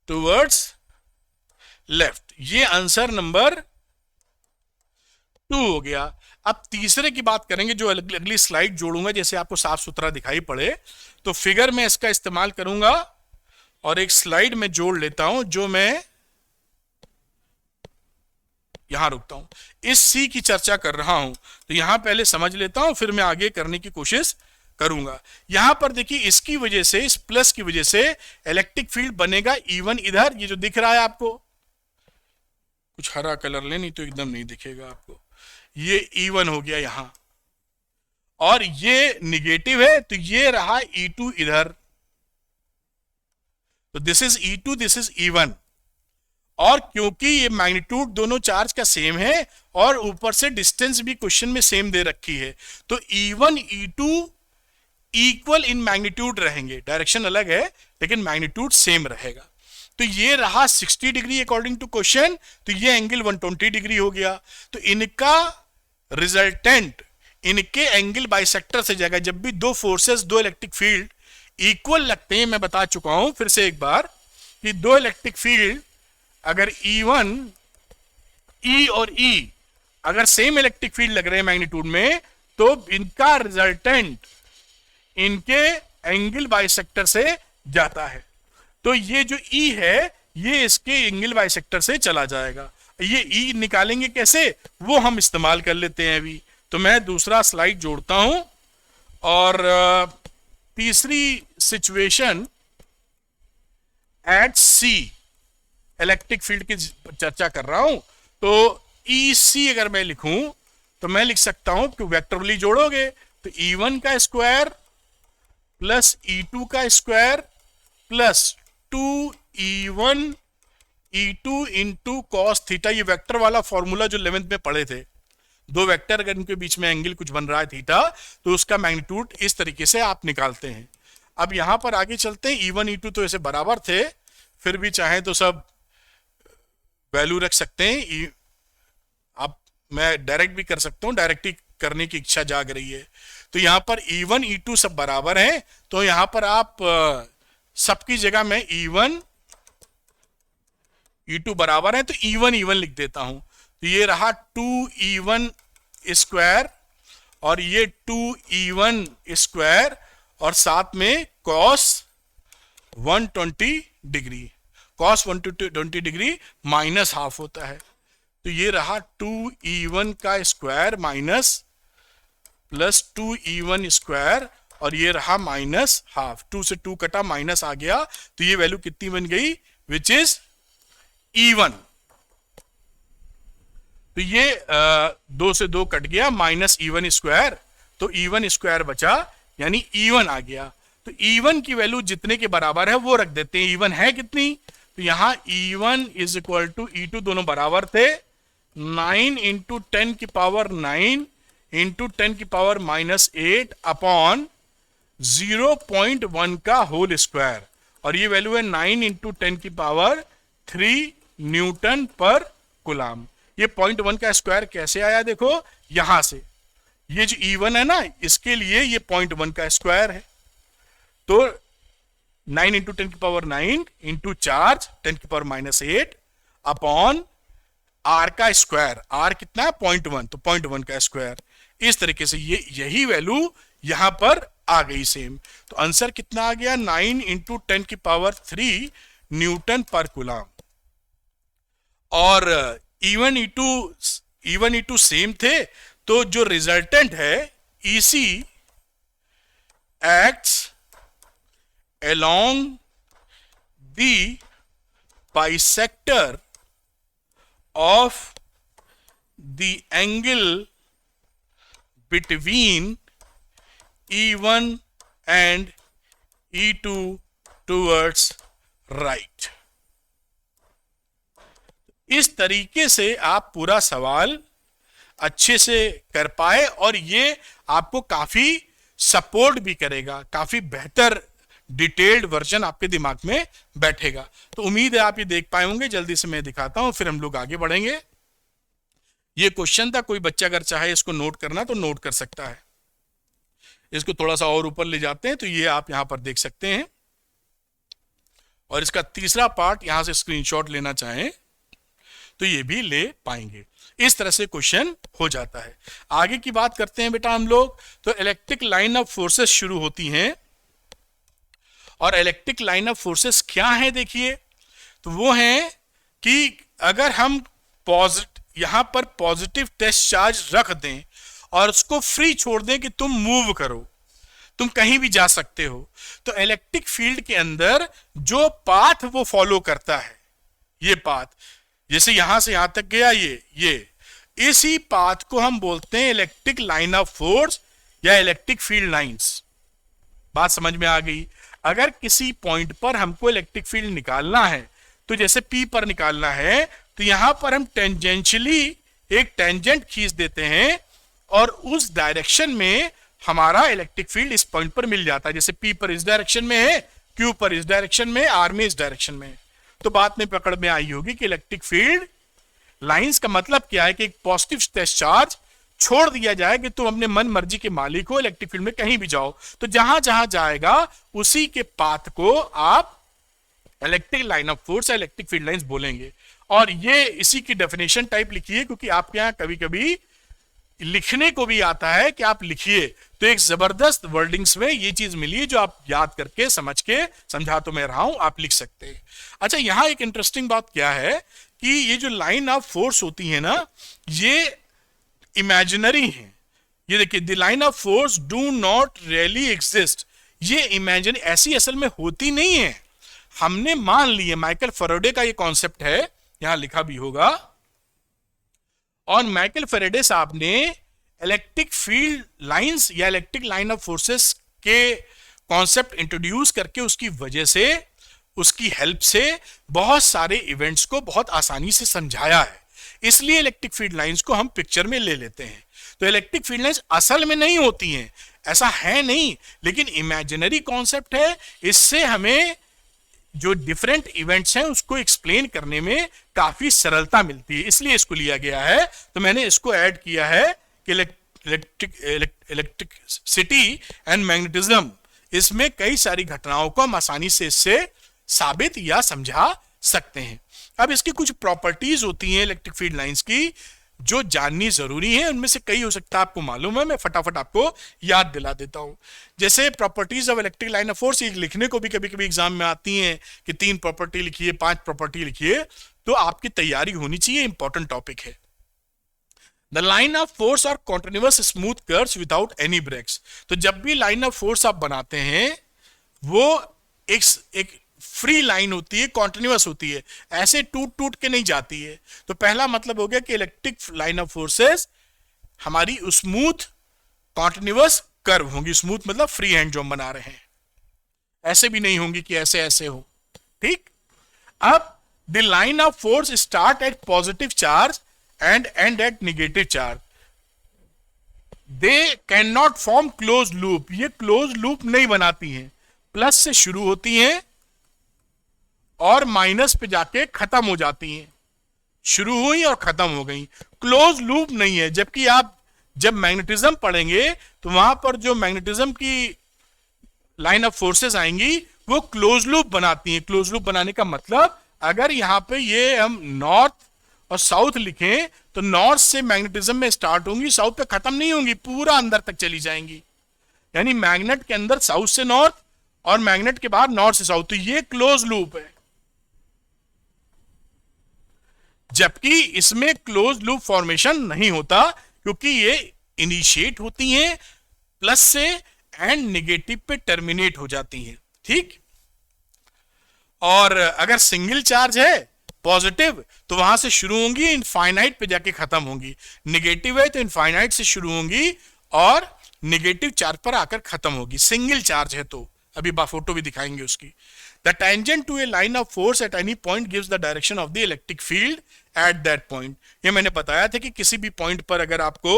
टुवर्ड्स लेफ्ट। ये आंसर नंबर 2 हो गया। अब तीसरे की बात करेंगे, जो अगली स्लाइड जोड़ूंगा जैसे आपको साफ सुथरा दिखाई पड़े, तो फिगर में इसका इस्तेमाल करूंगा और एक स्लाइड में जोड़ लेता हूं, जो मैं यहां रुकता हूं। इस सी की चर्चा कर रहा हूं तो यहां पहले समझ लेता हूं, फिर मैं आगे करने की कोशिश करूंगा। यहां पर देखिए इसकी वजह से, इस प्लस की वजह से इलेक्ट्रिक फील्ड बनेगा E1 इधर, ये जो दिख रहा है आपको, कुछ हरा कलर ले नहीं तो एकदम नहीं दिखेगा आपको, ये E1 हो गया यहां, और ये निगेटिव है तो ये रहा E2 इधर, तो this is E2, this is E1। और क्योंकि ये मैग्नीट्यूड दोनों चार्ज का सेम है और ऊपर से डिस्टेंस भी क्वेश्चन में सेम दे रखी है, तो E1 E2 equal in magnitude रहेंगे, डायरेक्शन अलग है लेकिन मैग्नीट्यूड सेम रहेगा। तो ये रहा 60 डिग्री अकॉर्डिंग टू क्वेश्चन, तो ये एंगल 120 डिग्री हो गया। तो इनका रिजल्टेंट, इनके एंगल बाइसेक्टर से जाएगा। जब भी दो फोर्सेस, दो इलेक्ट्रिक फील्ड इक्वल लगते हैं, मैं बता चुका हूं फिर से एक बार कि दो इलेक्ट्रिक फील्ड अगर E1, E और E अगर सेम इलेक्ट्रिक फील्ड लग रहे हैं मैग्नीट्यूड में, तो इनका रिजल्टेंट इनके एंगल बाइसेक्टर से जाता है। तो ये जो E है ये इसके एंगल बाइसेक्टर से चला जाएगा। ये E निकालेंगे कैसे, वो हम इस्तेमाल कर लेते हैं अभी। तो मैं दूसरा स्लाइड जोड़ता हूं और तीसरी situation at C electric field की चर्चा कर रहा हूं। तो EC अगर मैं लिखूं तो मैं लिख सकता हूं कि वेक्टरली जोड़ोगे तो E1 का स्क्वायर प्लस E2 का square plus 2E1 E2 into cos theta. ये वेक्टर वाला फॉर्मूला जो 11th में पढ़े थे, दो वेक्टर अगर इनके बीच में एंगल कुछ बन रहा है थीटा, तो उसका मैग्नीट्यूड इस तरीके से आप निकालते हैं। अब यहां पर आगे चलते हैं। E1 E2 तो ऐसे बराबर थे, फिर भी चाहे तो सब वैल्यू रख सकते हैं। अब मैं डायरेक्ट भी कर सकता हूं, डायरेक्ट ही करने की इच्छा जाग रही है। तो यहां पर E1 E2 सब बराबर हैं, तो यहां पर आप सबकी जगह मैं E1 E2 बराबर है तो E1 E1 लिख देता हूं। तो ये रहा 2E1 स्क्वायर और ये 2E1 स्क्वायर और साथ में cos 120 degree, cos 120 degree minus half होता है। तो ये रहा 2E1 का square minus plus 2E1 square और ये रहा माइनस हाफ। 2 से 2 कटा, माइनस आ गया, तो ये वैल्यू कितनी बन गई, विच इज E1। तो ये 2 से 2 कट गया, माइनस E1 स्क्वायर, तो E1 स्क्वायर बचा, यानी E1 आ गया। तो E1 की वैल्यू जितने के बराबर है वो रख देते हैं। E1 है कितनी, तो यहां E1 is equal to E2 दोनों बराबर थे, 9 इंटू 10 की पावर 9 इंटू 10 की पावर माइनस 8 अपॉन 0.1 का होल स्क्वायर, और ये वैल्यू है 9 इंटू 10 की पावर 3 न्यूटन पर कुलाम। ये 0.1 का स्क्वायर कैसे आया, देखो यहां से, ये जो E1 है ना, इसके लिए ये 0.1 का स्क्वायर है, तो 9 इंटू 10 की पावर 9 इंटू चार्ज 10 की पावर माइनस 8 अपॉन आर का स्क्वायर, आर कितना है 0.1, तो 0.1 का स्क्वायर। इस तरीके से ये यही वैल्यू यहां पर आ गई सेम। तो आंसर कितना आ गया, 9 इंटू 10 की पावर 3 न्यूटन पर कुलाम। और E1 E2 सेम थे, तो जो रिजल्टेंट है EC acts along the bisector of the angle between E1 and E2 towards right। इस तरीके से आप पूरा सवाल अच्छे से कर पाए, और ये आपको काफी सपोर्ट भी करेगा, काफी बेहतर डिटेल्ड वर्जन आपके दिमाग में बैठेगा। तो उम्मीद है आप ये देख पाए होंगे। जल्दी से मैं दिखाता हूं, फिर हम लोग आगे बढ़ेंगे। ये क्वेश्चन था, कोई बच्चा अगर चाहे इसको नोट करना तो नोट कर सकता है। इसको थोड़ा सा और ऊपर ले जाते हैं, तो ये आप यहां पर देख सकते हैं, और इसका तीसरा पार्ट यहां से स्क्रीनशॉट लेना चाहें तो ये भी ले पाएंगे। इस तरह से क्वेश्चन हो जाता है। आगे की बात करते हैं बेटा हम लोग। तो इलेक्ट्रिक लाइन ऑफ फोर्सेस शुरू होती हैं, और इलेक्ट्रिक लाइन ऑफ फोर्सेस क्या है देखिए, तो वो है कि अगर हम यहां पर पॉजिटिव टेस्ट चार्ज रख दें और उसको फ्री छोड़ दें कि तुम मूव करो, तुम कहीं भी जा सकते हो, तो इलेक्ट्रिक फील्ड के अंदर जो पाथ वो फॉलो करता है, ये पाथ जैसे यहां से यहां तक गया, ये इसी पाथ को हम बोलते हैं इलेक्ट्रिक लाइन ऑफ फोर्स या इलेक्ट्रिक फील्ड लाइंस। बात समझ में आ गई। अगर किसी पॉइंट पर हमको इलेक्ट्रिक फील्ड निकालना है, तो जैसे P पर निकालना है, तो यहां पर हम टेंजेंशियली एक टेंजेंट खींच देते हैं, और उस डायरेक्शन में हमारा इलेक्ट्रिक फील्ड इस पॉइंट पर मिल जाता है। जैसे P पर इस डायरेक्शन में है, Q पर इस डायरेक्शन में, R में इस डायरेक्शन में। तो बात में पकड़ में आई होगी कि इलेक्ट्रिक फील्ड लाइंस का मतलब क्या है कि एक पॉजिटिव टेस्ट चार्ज छोड़ दिया जाए कि तुम अपने मन मर्जी के मालिक हो, इलेक्ट्रिक फील्ड में कहीं भी जाओ, तो जहां जहां जाएगा उसी के पाथ को आप इलेक्ट्रिक लाइन ऑफ फोर्स या इलेक्ट्रिक फील्ड लाइंस बोलेंगे। और ये इसी की डेफिनेशन टाइप लिखिए, क्योंकि आपके यहां कभी कभी लिखने को भी आता है कि आप लिखिए, तो एक जबरदस्त वर्डिंग्स में ये चीज मिली है जो आप याद करके समझ के, समझा तो मैं रहा हूं, आप लिख सकते हैं। अच्छा, यहां एक इंटरेस्टिंग बात क्या है कि ये जो लाइन ऑफ फोर्स होती है ना, ये इमेजिनरी है। ये देखिए, the line of force do not really exist. ये इमेजिन ऐसी असल में होती नहीं है, हमने मान ली है। माइकल फैराडे का ये कॉन्सेप्ट है, यहां लिखा भी होगा। और माइकल फैराडे साहब ने इलेक्ट्रिक फील्ड लाइंस या इलेक्ट्रिक लाइन ऑफ फोर्सेस के कॉन्सेप्ट इंट्रोड्यूस करके उसकी वजह से, उसकी हेल्प से बहुत सारे इवेंट्स को बहुत आसानी से समझाया है। इसलिए इलेक्ट्रिक फील्ड लाइंस को हम पिक्चर में ले लेते हैं। तो इलेक्ट्रिक फील्ड लाइंस असल में नहीं होती हैं, ऐसा है नहीं, लेकिन इमेजिनरी कॉन्सेप्ट है। इससे हमें जो डिफरेंट इवेंट्स हैं उसको एक्सप्लेन करने में काफी सरलता मिलती है, इसलिए इसको लिया गया है। तो मैंने इसको ऐड किया है कि इलेक्ट्रिसिटी एंड मैग्नेटिज्म, इसमें कई सारी घटनाओं को हम आसानी से इससे साबित या समझा सकते हैं। अब इसकी कुछ प्रॉपर्टीज होती हैं इलेक्ट्रिक फील्ड लाइंस की, जो जाननी जरूरी है। उनमें से कई हो सकता है आपको मालूम है, मैं फटाफट आपको याद दिला देता हूं। जैसे properties of electric line of force, लिखने को भी कभी कभी एग्जाम में आती हैं कि 3 प्रॉपर्टी लिखिए, 5 प्रॉपर्टी लिखिए, तो आपकी तैयारी होनी चाहिए, इंपॉर्टेंट टॉपिक है। The line of force are continuous smooth curves without any breaks. तो जब भी लाइन ऑफ फोर्स आप बनाते हैं, वो एक फ्री लाइन होती है, कॉन्टिन्यूअस होती है, ऐसे टूट टूट के नहीं जाती है। तो पहला मतलब हो गया कि इलेक्ट्रिक लाइन ऑफ फोर्सेस हमारी स्मूथ कॉन्टिन्यूअस कर्व होंगी। स्मूथ मतलब फ्री हैंड जो हम बना रहे हैं, ऐसे भी नहीं होंगी कि ऐसे ऐसे हो। ठीक। अब the line of force start at positive charge and end at negative charge. They can not form close loop. ये क्लोज लूप नहीं बनाती हैं। प्लस से शुरू होती हैं और माइनस पे जाके खत्म हो जाती हैं। शुरू हुई और खत्म हो गई, क्लोज लूप नहीं है। जबकि आप जब मैग्नेटिज्म पढ़ेंगे तो वहां पर जो मैग्नेटिज्म की लाइन ऑफ फोर्सेस आएंगी वो क्लोज लूप बनाती हैं। क्लोज लूप बनाने का मतलब, अगर यहां पे ये हम नॉर्थ और साउथ लिखें तो नॉर्थ से मैग्नेटिज्म में स्टार्ट होंगी, साउथ पे खत्म नहीं होंगी, पूरा अंदर तक चली जाएंगी। यानी मैग्नेट के अंदर साउथ से नॉर्थ और मैग्नेट के बाहर नॉर्थ से साउथ, तो ये क्लोज लूप है। जबकि इसमें क्लोज लूप फॉर्मेशन नहीं होता, क्योंकि ये इनिशिएट होती हैं प्लस से एंड नेगेटिव पे टर्मिनेट हो जाती हैं। ठीक। और अगर सिंगल चार्ज है पॉजिटिव तो वहां से शुरू होंगी, इनफाइनाइट पे जाके खत्म होंगी। नेगेटिव है तो इनफाइनाइट से शुरू होंगी और नेगेटिव चार्ज पर आकर खत्म होगी, सिंगल चार्ज है तो। अभी फोटो भी दिखाएंगे उसकी। The tangent to a line of force at any point gives the direction of the electric field at that point. ये मैंने बताया था कि किसी भी पॉइंट पर अगर आपको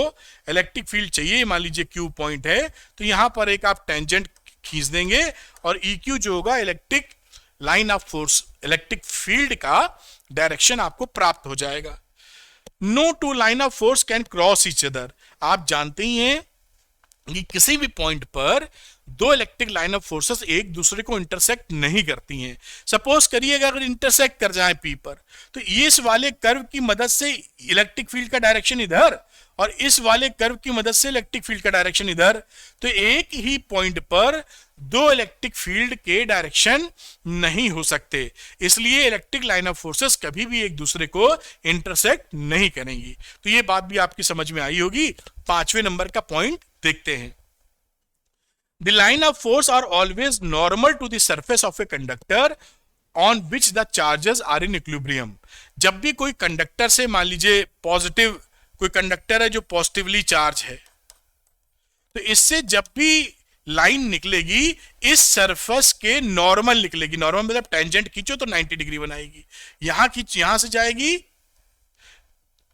इलेक्ट्रिक फील्ड चाहिए, मान लीजिए क्यू पॉइंट है, तो यहां पर एक आप टेंजेंट खींच देंगे और EQ जो होगा electric line of force, electric field का डायरेक्शन आपको प्राप्त हो जाएगा। No two line of force can cross each other. आप जानते ही हैं कि किसी भी पॉइंट पर दो इलेक्ट्रिक लाइन ऑफ फोर्सेस एक दूसरे को इंटरसेक्ट नहीं करती हैं। सपोज करिएगा अगर इंटरसेक्ट कर जाए P पर, तो इस वाले कर्व की मदद से इलेक्ट्रिक फील्ड का डायरेक्शन इधर और इस वाले कर्व की मदद से इलेक्ट्रिक फील्ड का डायरेक्शन इधर, तो एक ही पॉइंट पर दो इलेक्ट्रिक फील्ड के डायरेक्शन नहीं हो सकते। इसलिए इलेक्ट्रिक लाइन ऑफ फोर्सेस कभी भी एक दूसरे को इंटरसेक्ट नहीं करेंगी। तो ये बात भी आपकी समझ में आई होगी। 5वें नंबर का पॉइंट देखते हैं। The line of force are always normal to the surface of a conductor on which the charges are in equilibrium। जब भी कोई कंडक्टर से, मान लीजिए पॉजिटिव कोई कंडक्टर है जो पॉजिटिवली चार्ज है, तो इससे जब भी लाइन निकलेगी इस सरफेस के नॉर्मल निकलेगी। नॉर्मल मतलब टेंजेंट खींचो तो 90 डिग्री बनाएगी। यहां खींच, यहां से जाएगी,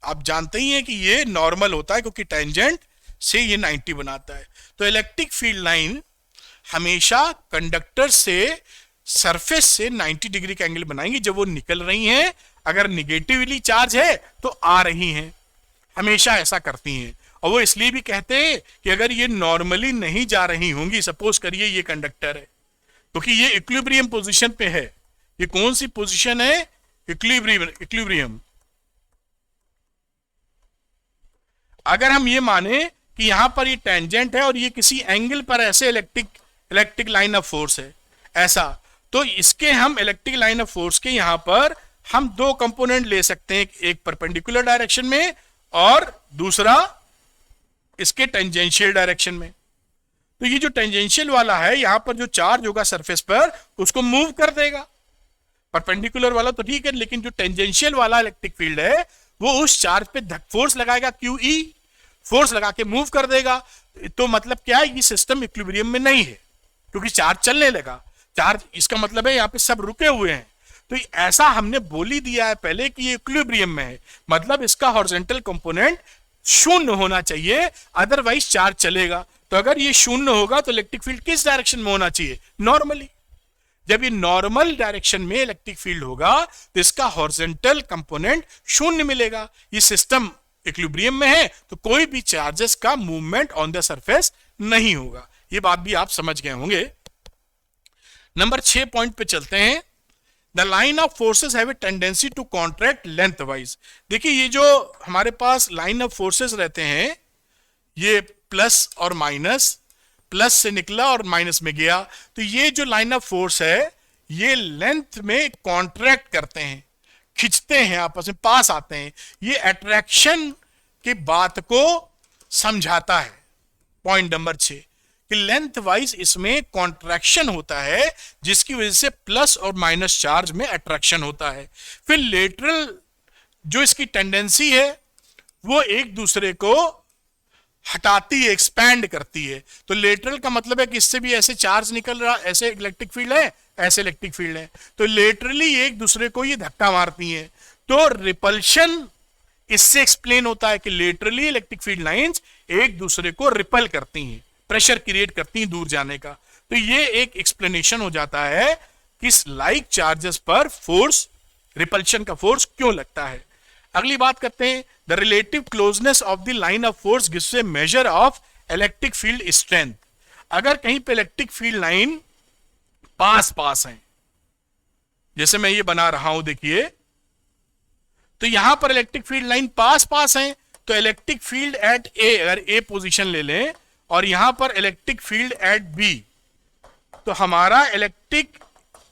आप जानते ही हैं कि ये नॉर्मल होता है क्योंकि टेंजेंट से ये 90 बनाता है। तो इलेक्ट्रिक फील्ड लाइन हमेशा कंडक्टर से सरफेस से 90 डिग्री का एंगल बनाएंगी जब वो निकल रही हैं। अगर निगेटिवली चार्ज है तो आ रही हैं, हमेशा ऐसा करती हैं। और वो इसलिए भी कहते हैं कि अगर ये नॉर्मली नहीं जा रही होंगी, सपोज करिए ये कंडक्टर है, क्योंकि ये इक्विलिब्रियम पोजीशन पे है। ये कौन सी पोजीशन है? इक्विलिब्रियम। अगर हम ये माने कि यहां पर ये टेंजेंट है और ये किसी एंगल पर ऐसे इलेक्ट्रिक लाइन ऑफ फोर्स है ऐसा, तो इसके हम इलेक्ट्रिक लाइन ऑफ फोर्स के यहां पर हम दो कंपोनेंट ले सकते हैं, एक परपेंडिकुलर डायरेक्शन में और दूसरा इसके टेंजेंशियल डायरेक्शन में। तो ये जो टेंजेंशियल वाला है, यहां पर जो चार्ज होगा सरफेस पर उसको मूव कर देगा। परपेंडिकुलर वाला तो ठीक है, लेकिन जो टेंजेंशियल वाला इलेक्ट्रिक फील्ड है वो उस चार्ज पे फोर्स लगाएगा, QE फोर्स लगा के मूव कर देगा। तो मतलब क्या है, ये सिस्टम इक्विलिब्रियम में नहीं है क्योंकि चार्ज चलने लगा। चार्ज, इसका मतलब है यहाँ पे सब रुके हुए हैं। तो ऐसा हमने बोल ही दिया है पहले कि ये इक्विलिब्रियम में है, मतलब इसका हॉरिजॉन्टल कंपोनेंट शून्य होना चाहिए, अदरवाइज चार्ज चलेगा। तो अगर ये शून्य होगा तो इलेक्ट्रिक फील्ड किस डायरेक्शन में होना चाहिए? नॉर्मली। जब ये नॉर्मल डायरेक्शन में इलेक्ट्रिक फील्ड होगा तो इसका हॉरिजॉन्टल कंपोनेंट शून्य मिलेगा। ये सिस्टम इक्विलिब्रियम में है तो कोई भी चार्जेस का मूवमेंट ऑन द सरफेस नहीं होगा। ये बात भी आप समझ गए होंगे। नंबर 6 पॉइंट पे चलते हैं। The line of forces have a tendency to contract lengthwise. देखिए ये जो हमारे पास लाइन ऑफ फोर्सेस रहते हैं, ये प्लस और माइनस, प्लस से निकला और माइनस में गया, तो ये जो लाइन ऑफ फोर्स है ये लेंथ में कॉन्ट्रैक्ट करते हैं, खिंचते हैं, आपस में पास आते हैं। ये अट्रैक्शन की बात को समझाता है। पॉइंट नंबर 6 कि लेंथ वाइज इसमें कॉन्ट्रैक्शन होता है, जिसकी वजह से प्लस और माइनस चार्ज में अट्रैक्शन होता है। फिर लेटरल जो इसकी टेंडेंसी है वो एक दूसरे को हटाती है, एक्सपैंड करती है। तो लेटरल का मतलब है कि इससे भी ऐसे चार्ज निकल रहा, ऐसे इलेक्ट्रिक फील्ड है, ऐसे इलेक्ट्रिक फील्ड है, तो लेटरली एक दूसरे को ये धक्का मारती हैं। तो रिपल्शन इससे एक्सप्लेन होता है कि लेटरली इलेक्ट्रिक फील्ड लाइंस एक दूसरे को रिपल करती हैं, प्रेशर क्रिएट करती हैं दूर जाने का। तो ये एक एक्सप्लेनेशन हो जाता है कि लाइक चार्जेस पर फोर्स, रिपल्शन का फोर्स क्यों लगता है। अगली बात करते हैं, the relative closeness of the line of force gives A measure of electric field strength. अगर कहीं पे इलेक्ट्रिक फील्ड लाइन पास पास है, जैसे मैं ये बना रहा हूं देखिए, तो यहां पर इलेक्ट्रिक फील्ड लाइन पास पास है, तो इलेक्ट्रिक फील्ड एट ए, अगर ए पोजीशन ले लें और यहां पर इलेक्ट्रिक फील्ड एट बी, तो हमारा इलेक्ट्रिक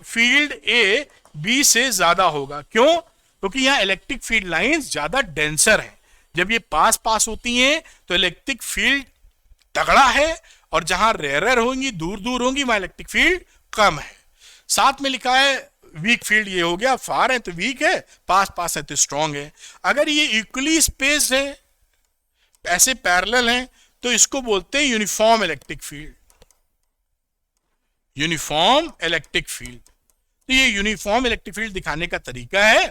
फील्ड ए बी से ज्यादा होगा। क्यों? क्योंकि यहां इलेक्ट्रिक फील्ड लाइंस ज्यादा डेंसर हैं। जब ये पास पास होती हैं तो इलेक्ट्रिक फील्ड तगड़ा है, और जहां रेयर होंगी, दूर दूर होंगी, वहां इलेक्ट्रिक फील्ड कम है। साथ में लिखा है वीक फील्ड, ये हो गया, फार है तो वीक है, पास पास है तो स्ट्रांग है। अगर ये इक्वली स्पेस्ड है, ऐसे पैरेलल हैं, तो इसको बोलते हैं uniform electric field, uniform electric field. तो ये यूनिफॉर्म इलेक्ट्रिक फील्ड दिखाने का तरीका है,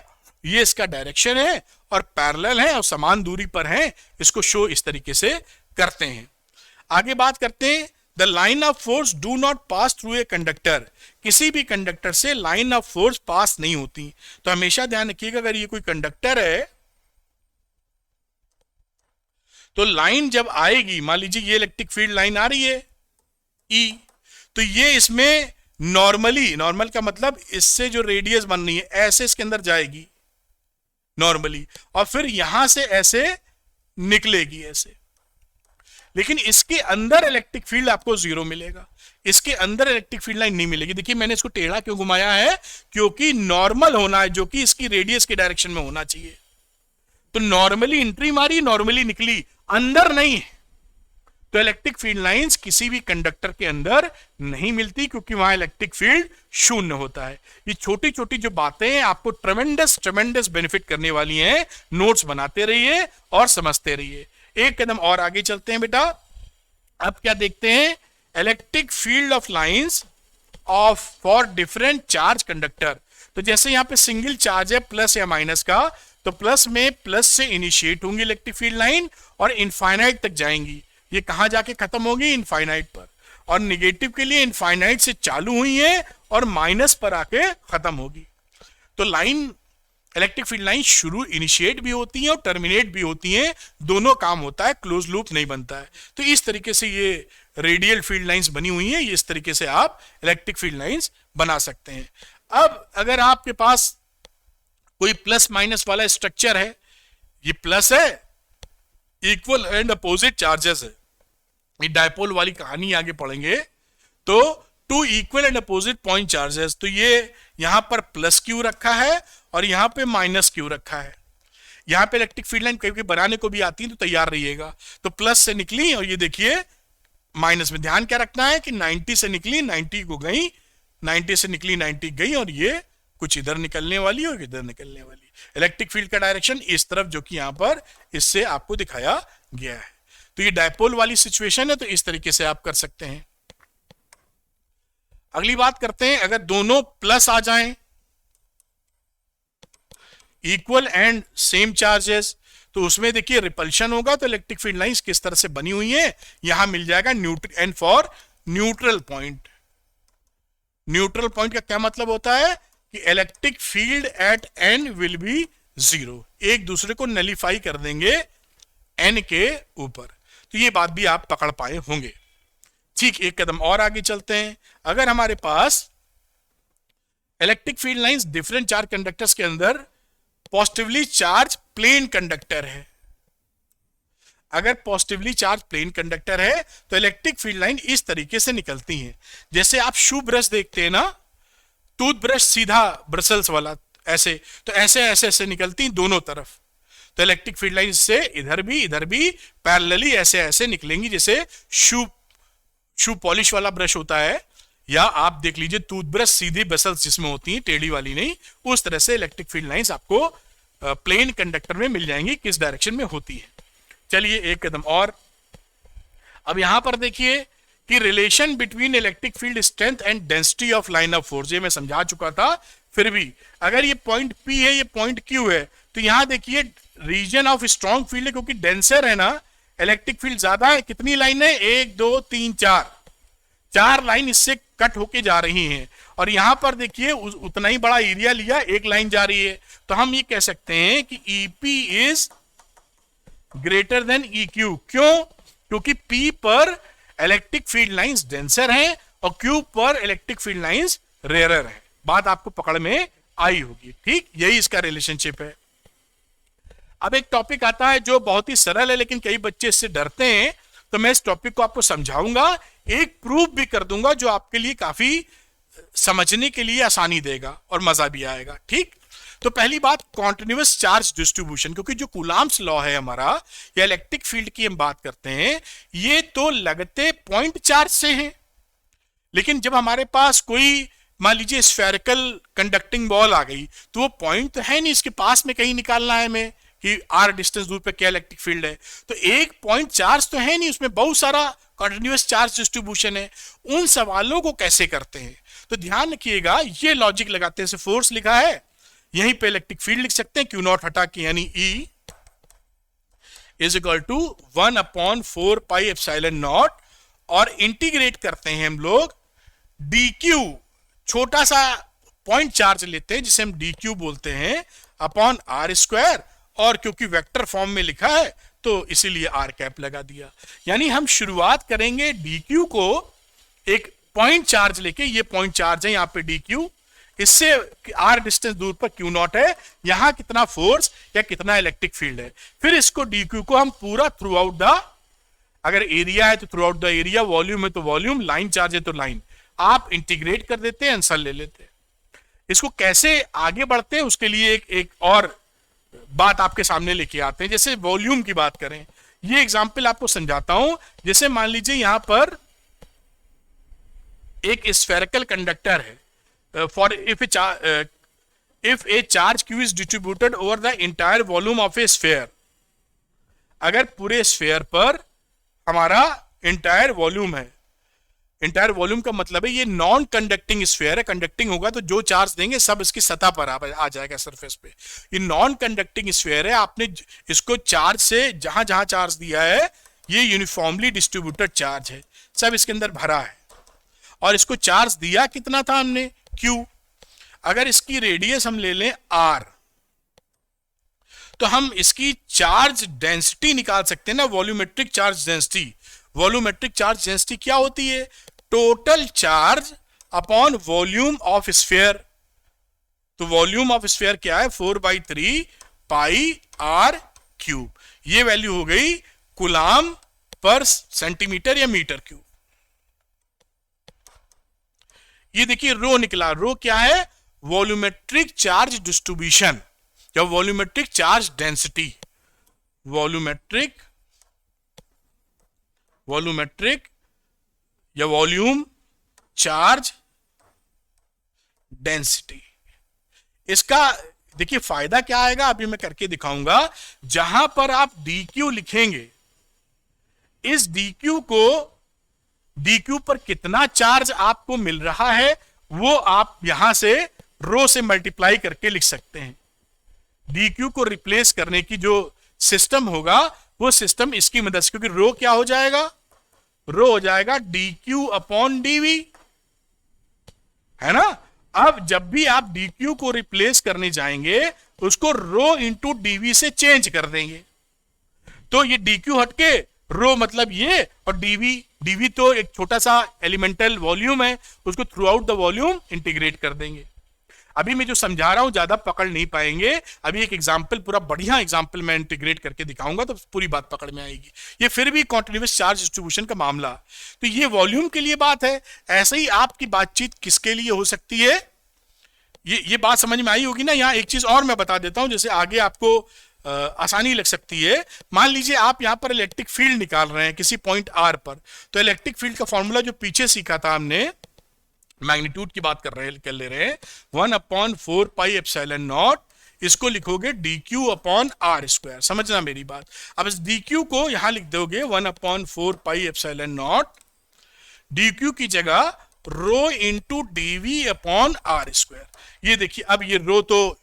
ये इसका डायरेक्शन है, और पैरेलल है और समान दूरी पर है, इसको शो इस तरीके से करते हैं। आगे बात करते हैं, the line of force do not pass through a conductor. किसी भी कंडक्टर से लाइन ऑफ फोर्स पास नहीं होती। तो हमेशा ध्यान रखिएगा, अगर ये कोई कंडक्टर है तो लाइन जब आएगी, मान लीजिए ये इलेक्ट्रिक फील्ड लाइन आ रही है ई, तो ये इसमें नॉर्मली, नॉर्मल का मतलब इससे जो रेडियस बन रही है ऐसे इसके अंदर जाएगी नॉर्मली, और फिर यहां से ऐसे निकलेगी ऐसे। लेकिन इसके अंदर इलेक्ट्रिक फील्ड आपको जीरो मिलेगा, इसके अंदर इलेक्ट्रिक फील्ड लाइन नहीं मिलेगी। देखिए मैंने इसको टेढ़ा क्यों घुमाया है, क्योंकि नॉर्मल होना है, जो कि इसकी रेडियस के डायरेक्शन में होना चाहिए। तो नॉर्मली एंट्री मारी, नॉर्मली निकली, अंदर नहीं। तो इलेक्ट्रिक फील्ड लाइंस किसी भी कंडक्टर के अंदर नहीं मिलती, क्योंकि वहां इलेक्ट्रिक फील्ड शून्य होता है। ये छोटी छोटी जो बातें आपको ट्रेमेंडस बेनिफिट करने वाली हैं, नोट्स बनाते रहिए और समझते रहिए। एक कदम और आगे चलते हैं बेटा। अब क्या देखते हैं, electric field of lines of for different charge conductor. तो जैसे यहां पे सिंगल चार्ज है प्लस या माइनस का, तो प्लस में प्लस से इनिशिएट होंगी इलेक्ट्रिक फील्ड लाइन और इनफाइनाइट तक जाएंगी। ये कहां जाके खत्म होगी, इनफाइनाइट पर। और निगेटिव के लिए इनफाइनाइट से चालू हुई है और माइनस पर आके खत्म होगी। तो लाइन, इलेक्ट्रिक फील्ड लाइन शुरू इनिशिएट भी होती है और टर्मिनेट भी होती हैं, दोनों काम होता है, क्लोज लूप नहीं बनता है। तो इस तरीके से ये रेडियल फील्ड लाइंस बनी हुई हैं, इस तरीके से आप इलेक्ट्रिक फील्ड लाइंस बना सकते हैं। अब अगर आपके पास कोई प्लस माइनस वाला स्ट्रक्चर है, ये प्लस है, इक्वल एंड अपोजिट चार्जेस है, ये डायपोल वाली कहानी आगे पढ़ेंगे, तो two equal and opposite point charges, तो ये यहां पर प्लस क्यू रखा है और यहां पे माइनस क्यू रखा है। यहां पे इलेक्ट्रिक फील्ड लाइन कभी बनाने को भी आती है तो तैयार रहिएगा। तो प्लस से निकली और ये देखिए माइनस में, ध्यान क्या रखना है कि 90 से निकली 90 को गई, 90 से निकली 90 गई, और ये कुछ इधर निकलने वाली और इधर निकलने वाली। इलेक्ट्रिक फील्ड का डायरेक्शन इस तरफ, जो कि यहां पर इससे आपको दिखाया गया है। तो ये डायपोल वाली सिचुएशन है, तो इस तरीके से आप कर सकते हैं। अगली बात करते हैं, अगर दोनों प्लस आ जाएं, इक्वल एंड सेम चार्जेस, तो उसमें देखिए रिपल्शन होगा। तो इलेक्ट्रिक फील्ड लाइंस किस तरह से बनी हुई है, यहां मिल जाएगा neutral and for neutral point. Neutral point का क्या मतलब होता है कि electric field at N will be zero, एक दूसरे को नलीफाई कर देंगे एन के ऊपर। तो ये बात भी आप पकड़ पाए होंगे। ठीक, एक कदम और आगे चलते हैं। अगर हमारे पास electric field lines different charge conductors के अंदर पॉजिटिवली चार्ज प्लेन कंडक्टर है, अगर पॉजिटिवली चार्ज प्लेन कंडक्टर है तो इलेक्ट्रिक फील्ड लाइन इस तरीके से निकलती हैं। जैसे आप शू ब्रश देखते हैं ना, टूथ ब्रश सीधा ब्रसल्स वाला, ऐसे, तो ऐसे ऐसे ऐसे निकलती दोनों तरफ। तो इलेक्ट्रिक फील्ड लाइन से इधर भी पैरेलली ऐसे ऐसे निकलेंगी, जैसे शू पॉलिश वाला ब्रश होता है, या आप देख लीजिए टूथब्रश सीधी बेसल्स जिसमें होती हैं, टेढ़ी वाली नहीं, उस तरह से इलेक्ट्रिक फील्ड लाइंस आपको प्लेन कंडक्टर में मिल जाएंगी, किस डायरेक्शन में होती है। चलिए एक कदम और, अब यहां पर देखिए कि relation between electric field strength and density of line of force, ये मैं समझा चुका था। फिर भी अगर ये पॉइंट P है, ये पॉइंट Q है, तो यहां देखिए रीजन ऑफ स्ट्रॉन्ग फील्ड है, क्योंकि डेंसर है ना, इलेक्ट्रिक फील्ड ज्यादा है। कितनी लाइन है? 1 2 3 4 लाइन इससे कट होके जा रही हैं, और यहां पर देखिए उतना ही बड़ा एरिया लिया, एक लाइन जा रही है, तो हम ये कह सकते हैं कि EP is greater than EQ। क्यों? क्योंकि P पर इलेक्ट्रिक फील्ड लाइंस डेंसर हैं और Q पर इलेक्ट्रिक फील्ड लाइंस रेयरर है। बात आपको पकड़ में आई होगी, ठीक? यही इसका रिलेशनशिप है। अब एक टॉपिक आता है जो बहुत ही सरल है, लेकिन कई बच्चे इससे डरते हैं, तो मैं इस टॉपिक को आपको समझाऊंगा, एक प्रूफ भी कर दूंगा जो आपके लिए काफी समझने के लिए आसानी देगा और मजा भी आएगा, ठीक? तो पहली बात, कॉन्टिन्यूअस चार्ज डिस्ट्रीब्यूशन, क्योंकि जो कूलाम्स लॉ है हमारा, या इलेक्ट्रिक फील्ड की हम बात करते हैं, ये तो लगते पॉइंट चार्ज से हैं, लेकिन जब हमारे पास कोई मान लीजिए स्फेरिकल कंडक्टिंग बॉल आ गई, तो वो पॉइंट तो है नहीं, इसके पास में कहीं निकालना है हमें कि r डिस्टेंस दूर पे क्या इलेक्ट्रिक फील्ड है, तो एक पॉइंट चार्ज तो है नहीं, उसमें बहुत सारा कॉन्टिन्यूअस चार्ज डिस्ट्रीब्यूशन है। उन सवालों को कैसे करते हैं? तो ध्यान रखिएगा, ये लॉजिक लगाते हैं, फोर्स लिखा है, यहीं पे इलेक्ट्रिक फील्ड लिख सकते हैं, क्यू नॉट हटा के, यानी E is equal to 1/4 pi epsilon naught, और इंटीग्रेट करते हैं हम लोग dq, छोटा सा पॉइंट चार्ज लेते हैं जिसे हम dq बोलते हैं, अपॉन r स्क्वायर, और क्योंकि वेक्टर फॉर्म में लिखा है तो इसीलिए r कैप लगा दिया। यानी हम शुरुआत करेंगे dq को एक पॉइंट चार्ज लेके, ये पॉइंट चार्ज है यहाँ पे dq, इससे r डिस्टेंस दूर पर q नॉट है, यहां कितना फोर्स या कितना इलेक्ट्रिक फील्ड है, फिर इसको dq को हम पूरा थ्रू आउट द, अगर एरिया है तो through out the area, volume है तो वॉल्यूम, लाइन चार्ज है तो लाइन, आप इंटीग्रेट कर देते हैं, आंसर ले लेते हैं। इसको कैसे आगे बढ़ते हैं उसके लिए एक और बात आपके सामने लेके आते हैं। जैसे वॉल्यूम की बात करें, ये एग्जांपल आपको समझाता हूं। जैसे मान लीजिए यहां पर एक स्फेरिकल कंडक्टर है, for if A charge Q is distributed over the entire volume of A sphere, अगर पूरे स्फेयर पर हमारा इंटायर वॉल्यूम है, इंटायर वॉल्यूम का मतलब है ये नॉन कंडक्टिंग स्फेयर है, कंडक्टिंग होगा तो जो चार्ज देंगे सब इसकी सतह पर आ जाएगा, सरफेस पे। ये नॉन कंडक्टिंग स्फेयर है, आपने इसको चार्ज से जहां जहां चार्ज दिया है, ये यूनिफॉर्मली डिस्ट्रीब्यूटेड चार्ज है, सब इसके अंदर भरा है, और इसको चार्ज दिया कितना था हमने? Q। अगर इसकी रेडियस हम ले लें R, तो हम इसकी चार्ज डेंसिटी निकाल सकते हैं ना, volumetric charge density. Volumetric charge density क्या होती है? Total charge upon volume of sphere. तो वॉल्यूम ऑफ स्फीयर क्या है? 4/3 पाई R क्यूब। ये वैल्यू हो गई कूलाम पर सेंटीमीटर या मीटर क्यूब। ये देखिए रो निकला। रो क्या है? वॉल्यूमेट्रिक चार्ज डिस्ट्रीब्यूशन या वॉल्यूमेट्रिक चार्ज डेंसिटी। वॉल्यूमेट्रिक या वॉल्यूम चार्ज डेंसिटी। इसका देखिए फायदा क्या आएगा, अभी मैं करके दिखाऊंगा। जहां पर आप dq लिखेंगे, इस dq पर कितना चार्ज आपको मिल रहा है वो आप यहां से रो से मल्टीप्लाई करके लिख सकते हैं। dq को रिप्लेस करने की जो सिस्टम होगा वो सिस्टम इसकी मदद से, क्योंकि रो क्या हो जाएगा? रो हो जाएगा dq अपॉन dv, है ना। अब जब भी आप dq को रिप्लेस करने जाएंगे उसको रो इंटू dv से चेंज कर देंगे, तो ये dq हटके रो मतलब ये, और dv तो एक छोटा सा एलिमेंटल वॉल्यूम है, उसको through out the volume integrate कर देंगे। अभी मैं जो समझा रहा हूं ज्यादा पकड़ नहीं पाएंगे, अभी एक एग्जांपल, पूरा बढ़िया एग्जांपल मैं इंटीग्रेट करके दिखाऊंगा तो पूरी बात पकड़ में आएगी। ये फिर भी कॉन्टिन्यूअस चार्ज डिस्ट्रीब्यूशन का मामला, तो ये वॉल्यूम के लिए बात है। ऐसे ही आपकी बातचीत किसके लिए हो सकती है, ये बात समझ में आई होगी ना। यहाँ एक चीज और मैं बता देता हूं, जैसे आगे आपको आसानी लग सकती है। मान लीजिए आप यहाँ पर इलेक्ट्रिक फील्ड निकाल रहे हैं किसी पॉइंट आर पर, तो इलेक्ट्रिक फील्ड का फॉर्मूला जो पीछे सीखा था हमने, मैग्नीट्यूड की बात कर ले रहे हैं, 1/4 पाई एप्सिलॉन नॉट, इसको लिखोगे dq/r²। समझना मेरी बात। अब इस dq को यहां लिख दोगे 1/4 पाई एप्सिलॉन नॉट, dq की जगह रो इंटू dv/r²। ये देखिए, अब ये रो तो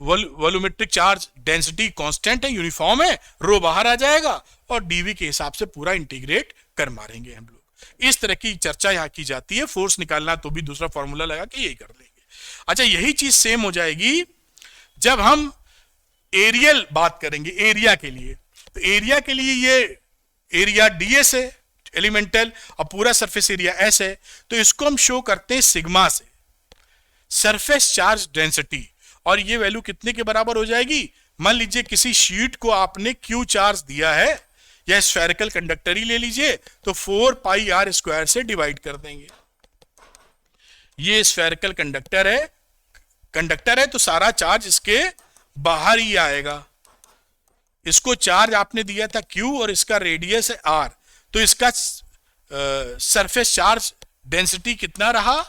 वॉल्यूमेट्रिक चार्ज डेंसिटी कांस्टेंट है, यूनिफॉर्म है, रो बाहर आ जाएगा और डीवी के हिसाब से पूरा इंटीग्रेट कर मारेंगे हम लोग। इस तरह की चर्चा यहां की जाती है। फोर्स निकालना तो भी दूसरा फॉर्मूला लगा के यही कर लेंगे। अच्छा, यही चीज सेम हो जाएगी जब हम एरियल बात करेंगे एरिया के लिए। तो एरिया के लिए ये एरिया ds है एलिमेंटल और पूरा सरफेस एरिया s है, तो इसको हम शो करते हैं सिग्मा से, सरफेस चार्ज डेंसिटी। और ये वैल्यू कितने के बराबर हो जाएगी? मान लीजिए किसी शीट को आपने क्यू चार्ज दिया है, या स्फेरिकल कंडक्टर ही ले लीजिए, तो 4 पाई r² से डिवाइड कर देंगे। ये स्फेरिकल कंडक्टर है तो सारा चार्ज इसके बाहर ही आएगा। इसको चार्ज आपने दिया था Q और इसका रेडियस है R, तो इसका सरफेस चार्ज डेंसिटी कितना रहा?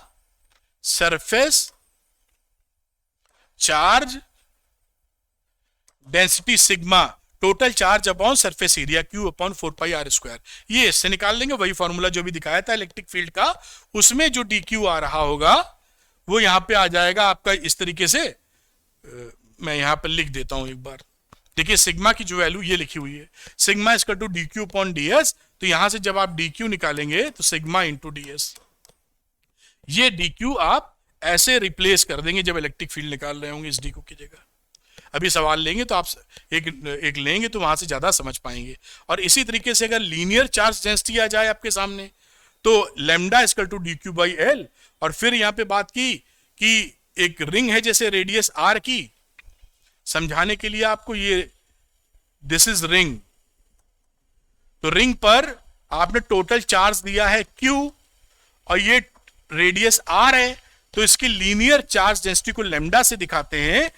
Surface charge density sigma total charge upon surface area Q/4 पाई r²। ये इससे निकाल लेंगे, वही फॉर्मूला जो भी दिखाया था इलेक्ट्रिक फील्ड का, उसमें जो dq आ रहा होगा वो यहां पे आ जाएगा आपका इस तरीके से। मैं यहां पर लिख देता हूं एक बार। देखिए सिग्मा की जो वैल्यू ये लिखी हुई है, सिग्मा इज टू dq/ds। तो यहां से जब आप dq निकालेंगे तो सिग्मा इंटू ds, ये dq आप ऐसे रिप्लेस कर देंगे जब इलेक्ट्रिक फील्ड निकाल रहे होंगे इस dq की जगह। अभी सवाल लेंगे तो आप एक लेंगे तो वहां से ज्यादा समझ पाएंगे। और इसी तरीके से अगर लीनियर चार्ज डेंसिटी आ जाए आपके सामने, तो लैम्डा इज टू dq/L। और फिर यहां पे बात की कि एक रिंग है जैसे रेडियस r की, समझाने के लिए आपको ये दिस इज रिंग, तो रिंग पर आपने टोटल चार्ज दिया है Q और ये रेडियस r है, तो इसकी लीनियर चार्ज डेंसिटी को लैम्डा से दिखाते हैं,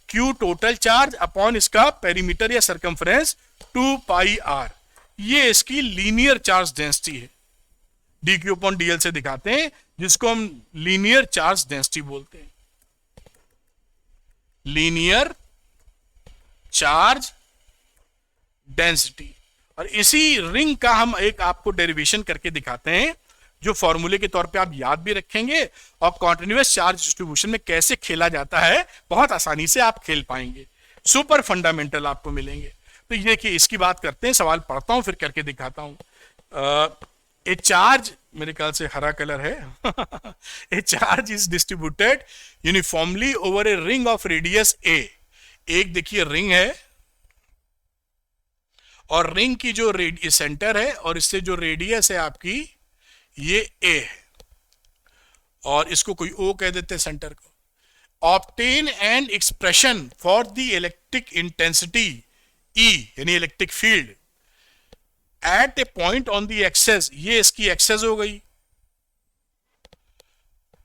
Q टोटल चार्ज अपॉन इसका पेरीमीटर या सरकमफ्रेंस 2πr। ये इसकी लीनियर चार्ज डेंसिटी है, dq/dl से दिखाते हैं, जिसको हम लीनियर चार्ज डेंसिटी बोलते हैं, लीनियर चार्ज डेंसिटी। और इसी रिंग का हम एक आपको डेरिवेशन करके दिखाते हैं, जो फॉर्मूले के तौर पे आप याद भी रखेंगे और कॉन्टिन्यूअस चार्ज डिस्ट्रीब्यूशन में कैसे खेला जाता है बहुत आसानी से आप खेल पाएंगे। सुपर फंडामेंटल आपको मिलेंगे। तो ये कि इसकी बात करते हैं, सवाल पढ़ता हूं फिर करके दिखाता हूं। ए चार्ज, मेरे ख्याल से हरा कलर है, ए charge is distributed uniformly over a ring of radius a। एक देखिए रिंग है और रिंग की जो सेंटर है और इससे जो रेडियस है आपकी ये a है, और इसको कोई o कह देते हैं सेंटर को। Obtain an expression for the electric intensity E यानी electric field at a point on the axis, ये इसकी एक्सेस हो गई,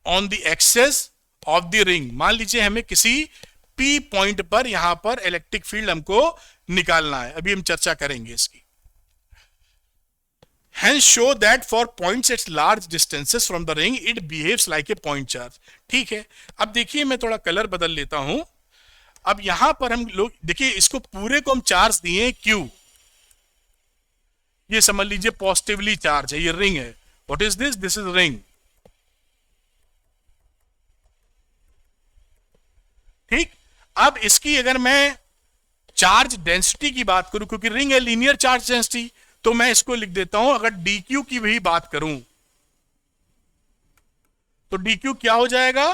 on the axis of the ring. मान लीजिए हमें किसी P पॉइंट पर यहां पर इलेक्ट्रिक फील्ड हमको निकालना है, अभी हम चर्चा करेंगे इसकी। Hence show that for points at large distances from the ring it behaves like a point charge। ठीक है, अब देखिए मैं थोड़ा कलर बदल लेता हूं। अब यहां पर हम लोग देखिए, इसको पूरे को हम चार्ज दिए Q, ये समझ लीजिए पॉजिटिवली चार्ज है, ये रिंग है। What is this? This is ring. ठीक, अब इसकी अगर मैं चार्ज डेंसिटी की बात करूं, क्योंकि रिंग है लीनियर चार्ज डेंसिटी, तो मैं इसको लिख देता हूं, अगर dq की भी बात करूं तो dq क्या हो जाएगा?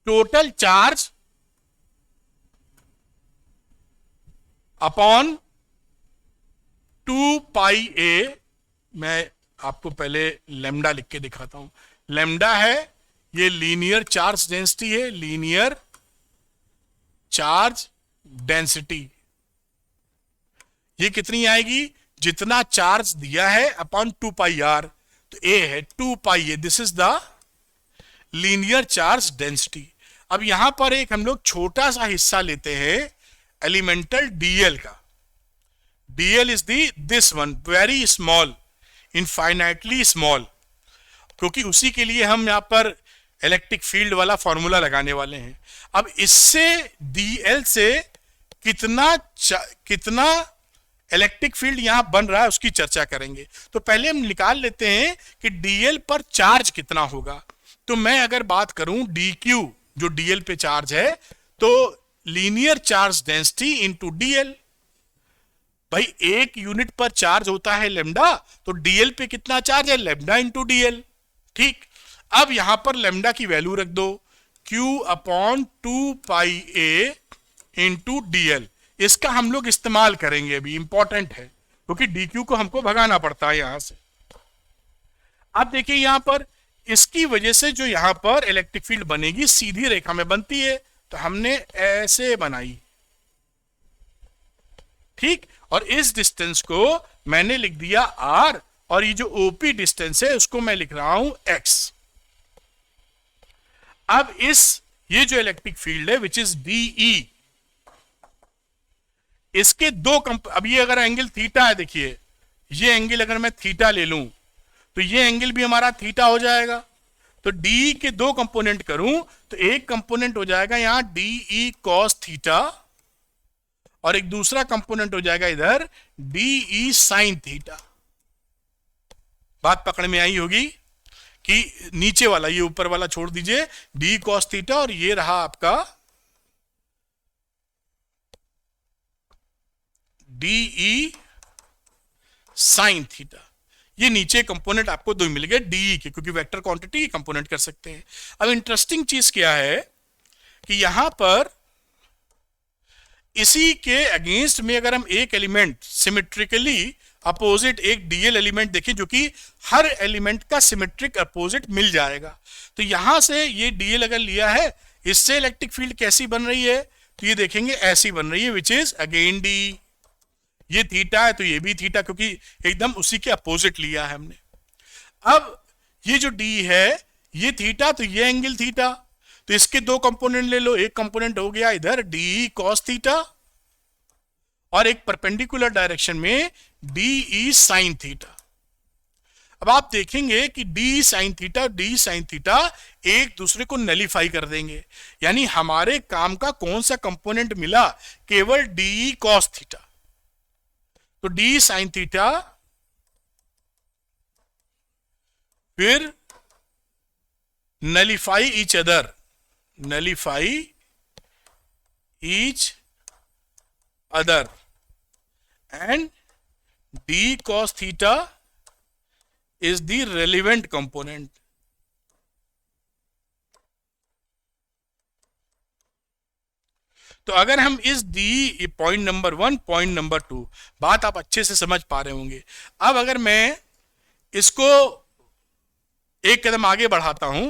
Total charge upon 2πa। मैं आपको पहले लैम्डा लिख के दिखाता हूं। लैम्डा है ये लीनियर चार्ज डेंसिटी है, लीनियर चार्ज डेंसिटी। ये कितनी आएगी? जितना चार्ज दिया है अपॉन 2πr, तो a है 2πa, this is the linear charge density. अब यहां पर एक हम लोग छोटा सा हिस्सा लेते हैं एलिमेंटल डीएल का। DL is the this one, very small, infinitely small, क्योंकि उसी के लिए हम यहां पर इलेक्ट्रिक फील्ड वाला फॉर्मूला लगाने वाले हैं। अब इससे डीएल से कितना इलेक्ट्रिक फील्ड यहां बन रहा है उसकी चर्चा करेंगे। तो पहले हम निकाल लेते हैं कि डीएल पर चार्ज कितना होगा। तो मैं अगर बात करूं डी क्यू, जो डीएल पे चार्ज है, तो linear charge density into DL. भाई एक यूनिट पर चार्ज होता है लेमडा, तो डीएल पे कितना चार्ज है, लेमडा इंटू डीएल। ठीक, अब यहां पर लेमडा की वैल्यू रख दो, Q अपॉन 2 पाई ए इंटू डीएल। इसका हम लोग इस्तेमाल करेंगे, अभी इंपॉर्टेंट है, क्योंकि डी क्यू को हमको भगाना पड़ता है यहां से। अब देखिए यहां पर इसकी वजह से जो यहां पर इलेक्ट्रिक फील्ड बनेगी सीधी रेखा में बनती है, तो हमने ऐसे बनाई। ठीक, और इस डिस्टेंस को मैंने लिख दिया r, और ये जो ओपी डिस्टेंस है उसको मैं लिख रहा हूं x। अब ये जो इलेक्ट्रिक फील्ड है विच इज डीई, इसके अब ये अगर एंगल थीटा है, देखिए ये एंगल अगर मैं थीटा ले लूं तो ये एंगल भी हमारा थीटा हो जाएगा। तो डी के दो कंपोनेंट करूं तो एक कंपोनेंट हो जाएगा यहां डीई कॉस थीटा, और एक दूसरा कंपोनेंट हो जाएगा इधर डीई साइन थीटा। बात पकड़ में आई होगी कि नीचे वाला, ये ऊपर वाला छोड़ दीजिए, डी कॉस थीटा, और ये रहा आपका डीई साइन थीटा। ये नीचे कंपोनेंट आपको दो मिल गए डीई के, क्योंकि वेक्टर क्वांटिटी कंपोनेंट कर सकते हैं। अब इंटरेस्टिंग चीज क्या है कि यहां पर इसी के अगेंस्ट में अगर हम एक एलिमेंट सिमेट्रिकली अपोजिट एक डीएल एलिमेंट देखें, जो कि हर एलिमेंट का सिमेट्रिक अपोजिट मिल जाएगा, तो यहां से ये डीएल अगर लिया है, इससे इलेक्ट्रिक फील्ड कैसी बन रही है, तो ये देखेंगे ऐसी बन रही है, विच इज अगेन डी। ये थीटा है तो ये भी थीटा, क्योंकि एकदम उसी के अपोजिट लिया है हमने। अब ये जो डी है ये थीटा, तो ये एंगल थीटा, तो इसके दो कंपोनेंट ले लो, एक कंपोनेंट हो गया इधर डी कॉस थीटा, और एक परपेंडिकुलर डायरेक्शन में डी साइन थीटा। अब आप देखेंगे कि डी साइन थीटा एक दूसरे को नलीफाई कर देंगे, यानी हमारे काम का कौन सा कंपोनेंट मिला, केवल डी कॉस थीटा। तो डी साइन थीटा फिर nullify each other, and d cos theta is the relevant component. तो अगर हम इस D point number 1, point number 2, बात आप अच्छे से समझ पा रहे होंगे। अब अगर मैं इसको एक कदम आगे बढ़ाता हूं,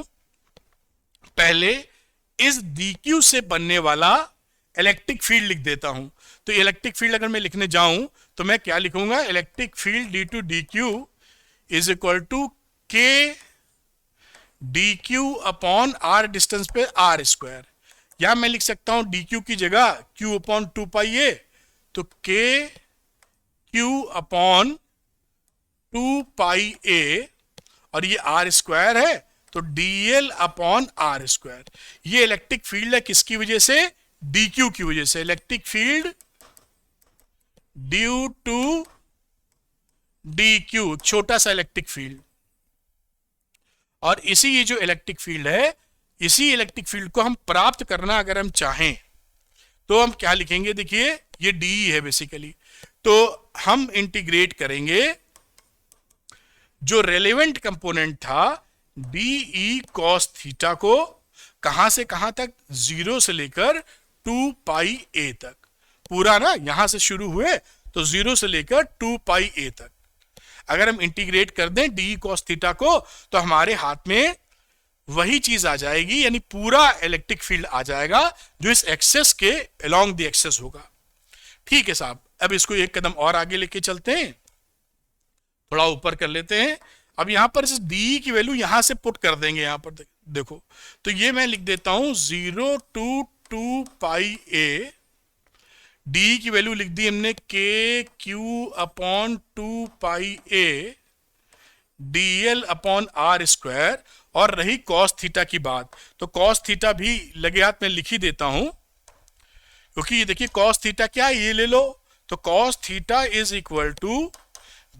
पहले इस dq से बनने वाला इलेक्ट्रिक फील्ड लिख देता हूं। तो इलेक्ट्रिक फील्ड अगर मैं लिखने जाऊं तो मैं क्या लिखूंगा, electric field due to D Q is equal to K D Q upon R distance पे आर स्क्वायर, या मैं लिख सकता हूं डी क्यू की जगह क्यू अपॉन 2 पाई ए, तो के क्यू अपॉन 2 पाई ए, और ये आर स्क्वायर है तो dl अपॉन आर स्क्वायर। ये इलेक्ट्रिक फील्ड है किसकी वजह से, dq की वजह से, electric field due to dq, छोटा सा इलेक्ट्रिक फील्ड। और इसी ये जो इलेक्ट्रिक फील्ड है, इसी इलेक्ट्रिक फील्ड को हम प्राप्त करना अगर हम चाहें तो हम क्या लिखेंगे, देखिए ये डी है बेसिकली, तो हम इंटीग्रेट करेंगे जो रेलेवेंट कंपोनेंट था डी कॉस थीटा को, कहां से कहां तक, 0 से लेकर 2 पाई ए तक, पूरा ना यहां से शुरू हुए तो 0 से लेकर 2 पाई ए तक। अगर हम इंटीग्रेट कर दें डी कॉस थीटा को तो हमारे हाथ में वही चीज आ जाएगी, यानी पूरा इलेक्ट्रिक फील्ड आ जाएगा जो इस एक्सेस के अलोंग द एक्सेस होगा। ठीक है साहब, अब इसको एक कदम और आगे लेके चलते हैं, थोड़ा ऊपर कर लेते हैं। अब यहां पर इस डी की वैल्यू यहां से पुट कर देंगे, यहां पर देखो, तो ये मैं लिख देता हूं 0 to 2 पाई ए डी की वैल्यू लिख दी हमने k q upon 2 pi a dl upon r square. और रही कॉस थीटा की बात, तो कॉस थीटा भी लगे हाथ में लिख ही देता हूं, क्योंकि ये देखिए कॉस थीटा क्या है, ये ले लो। तो cos theta is equal to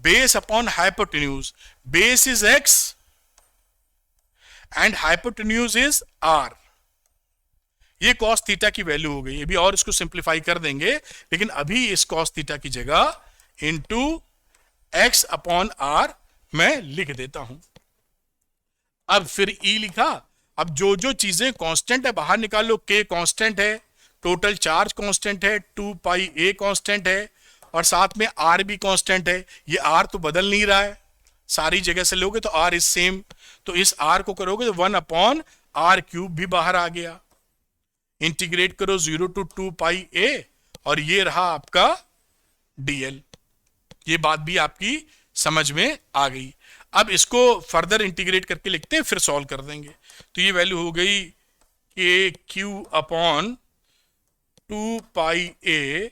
base upon hypotenuse. Base is x and hypotenuse is r. ये कॉस थीटा की वैल्यू हो गई। ये भी और इसको सिंप्लीफाई कर देंगे, लेकिन अभी इस कॉस थीटा की जगह इंटू एक्स अपॉन आर मैं लिख देता हूं। अब फिर ई लिखा। अब जो जो चीजें कांस्टेंट है बाहर निकाल लो। के कांस्टेंट है, टोटल चार्ज कांस्टेंट है, 2 पाई ए कांस्टेंट है, और साथ में आर भी कांस्टेंट है। ये आर तो बदल नहीं रहा है, सारी जगह से लोगे तो आर इज सेम। तो इस आर को करोगे तो 1/r³ भी बाहर आ गया। इंटीग्रेट करो 0 to 2 पाई ए, और ये रहा आपका dl। ये बात भी आपकी समझ में आ गई। अब इसको फर्दर इंटीग्रेट करके लिखते हैं, फिर सॉल्व कर देंगे। तो ये वैल्यू हो गई के क्यू अपॉन 2 पाई ए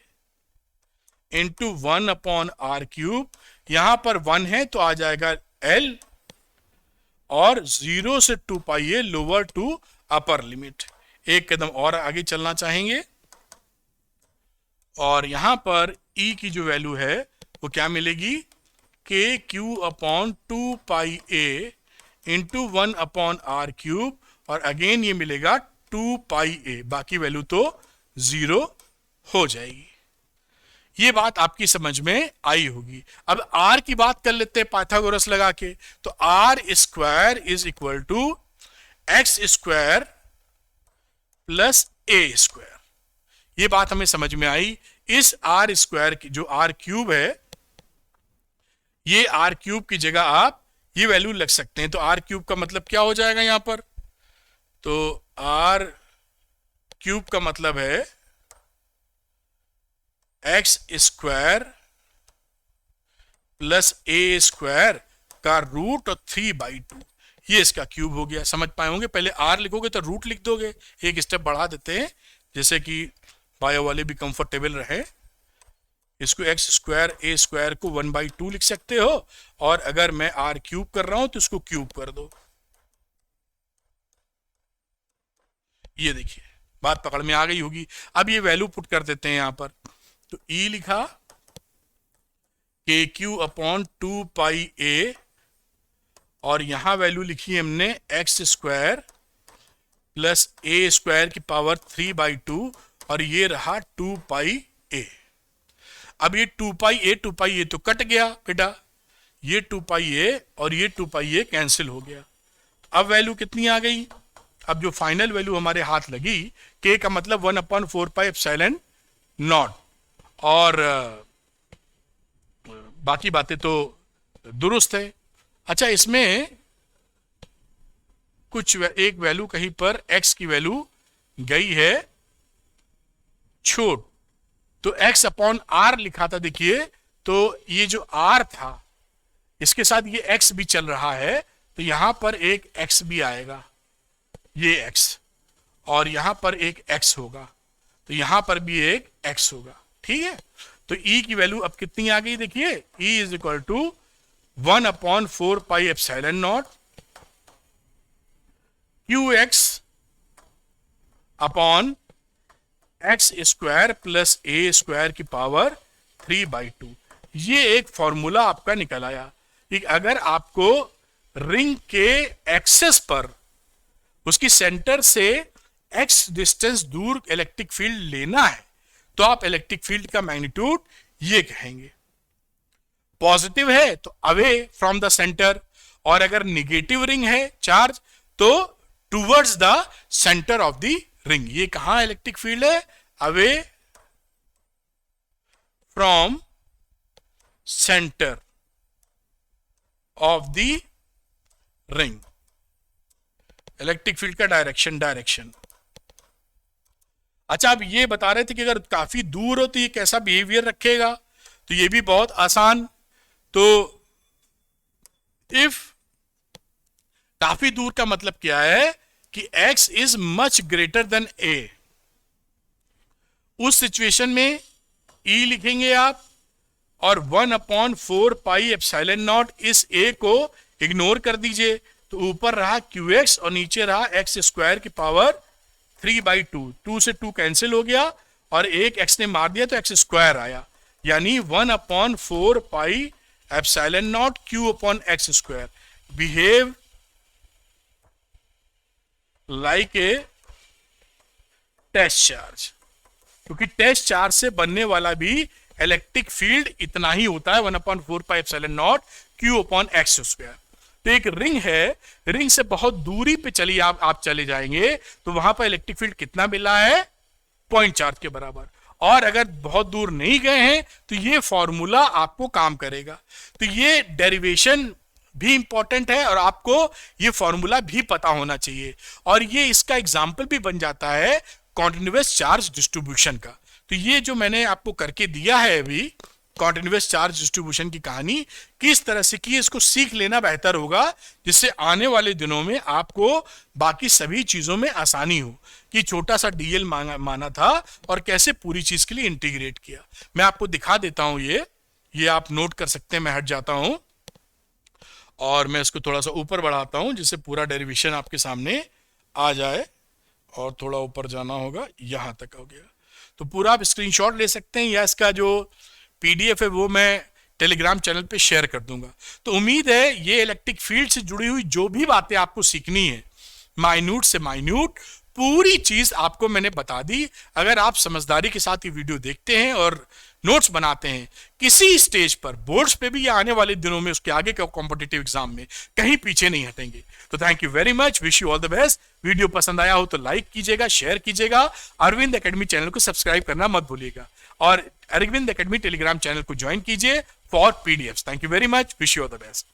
इंटू 1/r³। यहां पर 1 है तो आ जाएगा l, और 0 से 2 pi A lower to upper limit. एक कदम और आगे चलना चाहेंगे, और यहां पर e की जो वैल्यू है वो क्या मिलेगी, के क्यू अपॉन 2 पाई ए इंटू 1/r³, और अगेन ये मिलेगा 2 पाई ए। बाकी वैल्यू तो 0 हो जाएगी। ये बात आपकी समझ में आई होगी। अब r की बात कर लेते हैं पाइथागोरस लगा के। तो r square is equal to x square plus A square. ये बात हमें समझ में आई। इस आर स्क्वायर की जो r³ है, ये r³ की जगह आप ये वैल्यू लग सकते हैं। तो r³ का मतलब क्या हो जाएगा यहां पर, तो r³ का मतलब है एक्स स्क्वायर प्लस ए स्क्वायर का रूट और 3/2। ये इसका क्यूब हो गया। समझ पाए होंगे। पहले r लिखोगे तो रूट लिख दोगे, एक स्टेप बढ़ा देते हैं जैसे कि बायो वाले भी कंफर्टेबल रहे। इसको एक्स स्क्वायर ए स्क्वायर को 1/2 लिख सकते हो, और अगर मैं r³ कर रहा हूं तो इसको क्यूब कर दो। ये देखिए बात पकड़ में आ गई होगी। अब ये वैल्यू पुट कर देते हैं यहां पर। तो e लिखा के क्यू अपॉन 2 पाई ए, और यहां वैल्यू लिखी हमने एक्स स्क्वायर प्लस ए स्क्वायर की पावर 3/2, और ये रहा 2 पाई ए। अब ये 2 पाई ए तो कट गया बेटा, ये 2 पाई ए और ये 2 पाई ए कैंसिल हो गया। अब वैल्यू कितनी आ गई, अब जो फाइनल वैल्यू हमारे हाथ लगी, के का मतलब 1/4πε0, और बाकी बातें तो दुरुस्त है। अच्छा, इसमें कुछ एक वैल्यू कहीं पर x की वैल्यू गई है छोट, तो x अपॉन r लिखा था। देखिए तो ये जो r था इसके साथ ये x भी चल रहा है, तो यहां पर एक x भी आएगा, ये x, और यहां पर एक x होगा, तो यहां पर भी एक x होगा। ठीक है, तो e की वैल्यू अब कितनी आ गई, देखिए e is equal to 1/4πε0 qx upon X square plus A square की पावर 3/2। ये एक फॉर्मूला आपका निकल आया कि अगर आपको रिंग के एक्सेस पर उसकी सेंटर से x डिस्टेंस दूर इलेक्ट्रिक फील्ड लेना है, तो आप इलेक्ट्रिक फील्ड का मैग्नीट्यूड ये कहेंगे। पॉजिटिव है तो अवे फ्रॉम द सेंटर, और अगर निगेटिव रिंग है चार्ज तो towards the centre of the ring. ये कहां इलेक्ट्रिक फील्ड है, away from centre of the ring. Electric field का डायरेक्शन। अच्छा, अब ये बता रहे थे कि अगर काफी दूर हो तो ये कैसा बिहेवियर रखेगा, तो ये भी बहुत आसान। तो इफ काफी दूर का मतलब क्या है कि x is much greater than a, उस सिचुएशन में E लिखेंगे आप, और 1/4 पाई एप्सिलॉन नॉट, इस a को इग्नोर कर दीजिए, तो ऊपर रहा QX और नीचे रहा x स्क्वायर की पावर 3/2, 2 से 2 कैंसिल हो गया और एक x ने मार दिया तो x स्क्वायर आया, यानी 1/4 pi epsilon naught Q/x square behave like a test charge, क्योंकि टेस्ट चार्ज से बनने वाला भी इलेक्ट्रिक फील्ड इतना ही होता है, 1/4 pi epsilon naught Q/x square. तो एक रिंग है, रिंग से बहुत दूरी पे चलिए आप चले जाएंगे तो वहां पर इलेक्ट्रिक फील्ड कितना मिला है, पॉइंट चार्ज के बराबर। और अगर बहुत दूर नहीं गए हैं तो ये फॉर्मूला आपको काम करेगा। तो ये डेरिवेशन भी इंपॉर्टेंट है और आपको ये फॉर्मूला भी पता होना चाहिए, और ये इसका एग्जाम्पल भी बन जाता है कॉन्टिन्यूअस चार्ज डिस्ट्रीब्यूशन का। तो ये जो मैंने आपको करके दिया है अभी कॉन्टिन्यूअस चार्ज डिस्ट्रीब्यूशन की कहानी किस तरह से की, इसको सीख लेना बेहतर होगा, जिससे आने वाले दिनों में आपको बाकी सभी चीजों में आसानी हो कि छोटा सा डीएल माना था और कैसे पूरी चीज के लिए इंटीग्रेट किया। मैं आपको दिखा देता हूं, ये आप नोट कर सकते हैं। मैं हट जाता हूं और मैं इसको थोड़ा सा ऊपर बढ़ाता हूं जिससे पूरा डेरिवेशन आपके सामने आ जाए, और थोड़ा ऊपर जाना होगा, यहां तक हो गया। तो पूरा आप स्क्रीनशॉट ले सकते हैं या इसका जो PDF है वो मैं टेलीग्राम चैनल पे शेयर कर दूंगा। तो उम्मीद है ये इलेक्ट्रिक फील्ड से जुड़ी हुई जो भी बातें आपको सीखनी है, माइन्यूट से माइन्यूट पूरी चीज आपको मैंने बता दी। अगर आप समझदारी के साथ ये वीडियो देखते हैं और नोट्स बनाते हैं, किसी स्टेज पर बोर्ड्स पे भी या आने वाले दिनों में उसके आगे के कॉम्पिटिटिव एग्जाम में कहीं पीछे नहीं हटेंगे। तो thank you very much, wish you all the best. Video पसंद आया हो तो लाइक कीजिएगा, शेयर कीजिएगा, अरविंद एकेडमी चैनल को सब्सक्राइब करना मत भूलिएगा, और अरविंद एकेडमी टेलीग्राम चैनल को ज्वाइन कीजिए for PDFs। Thank you very much, wish you all the best.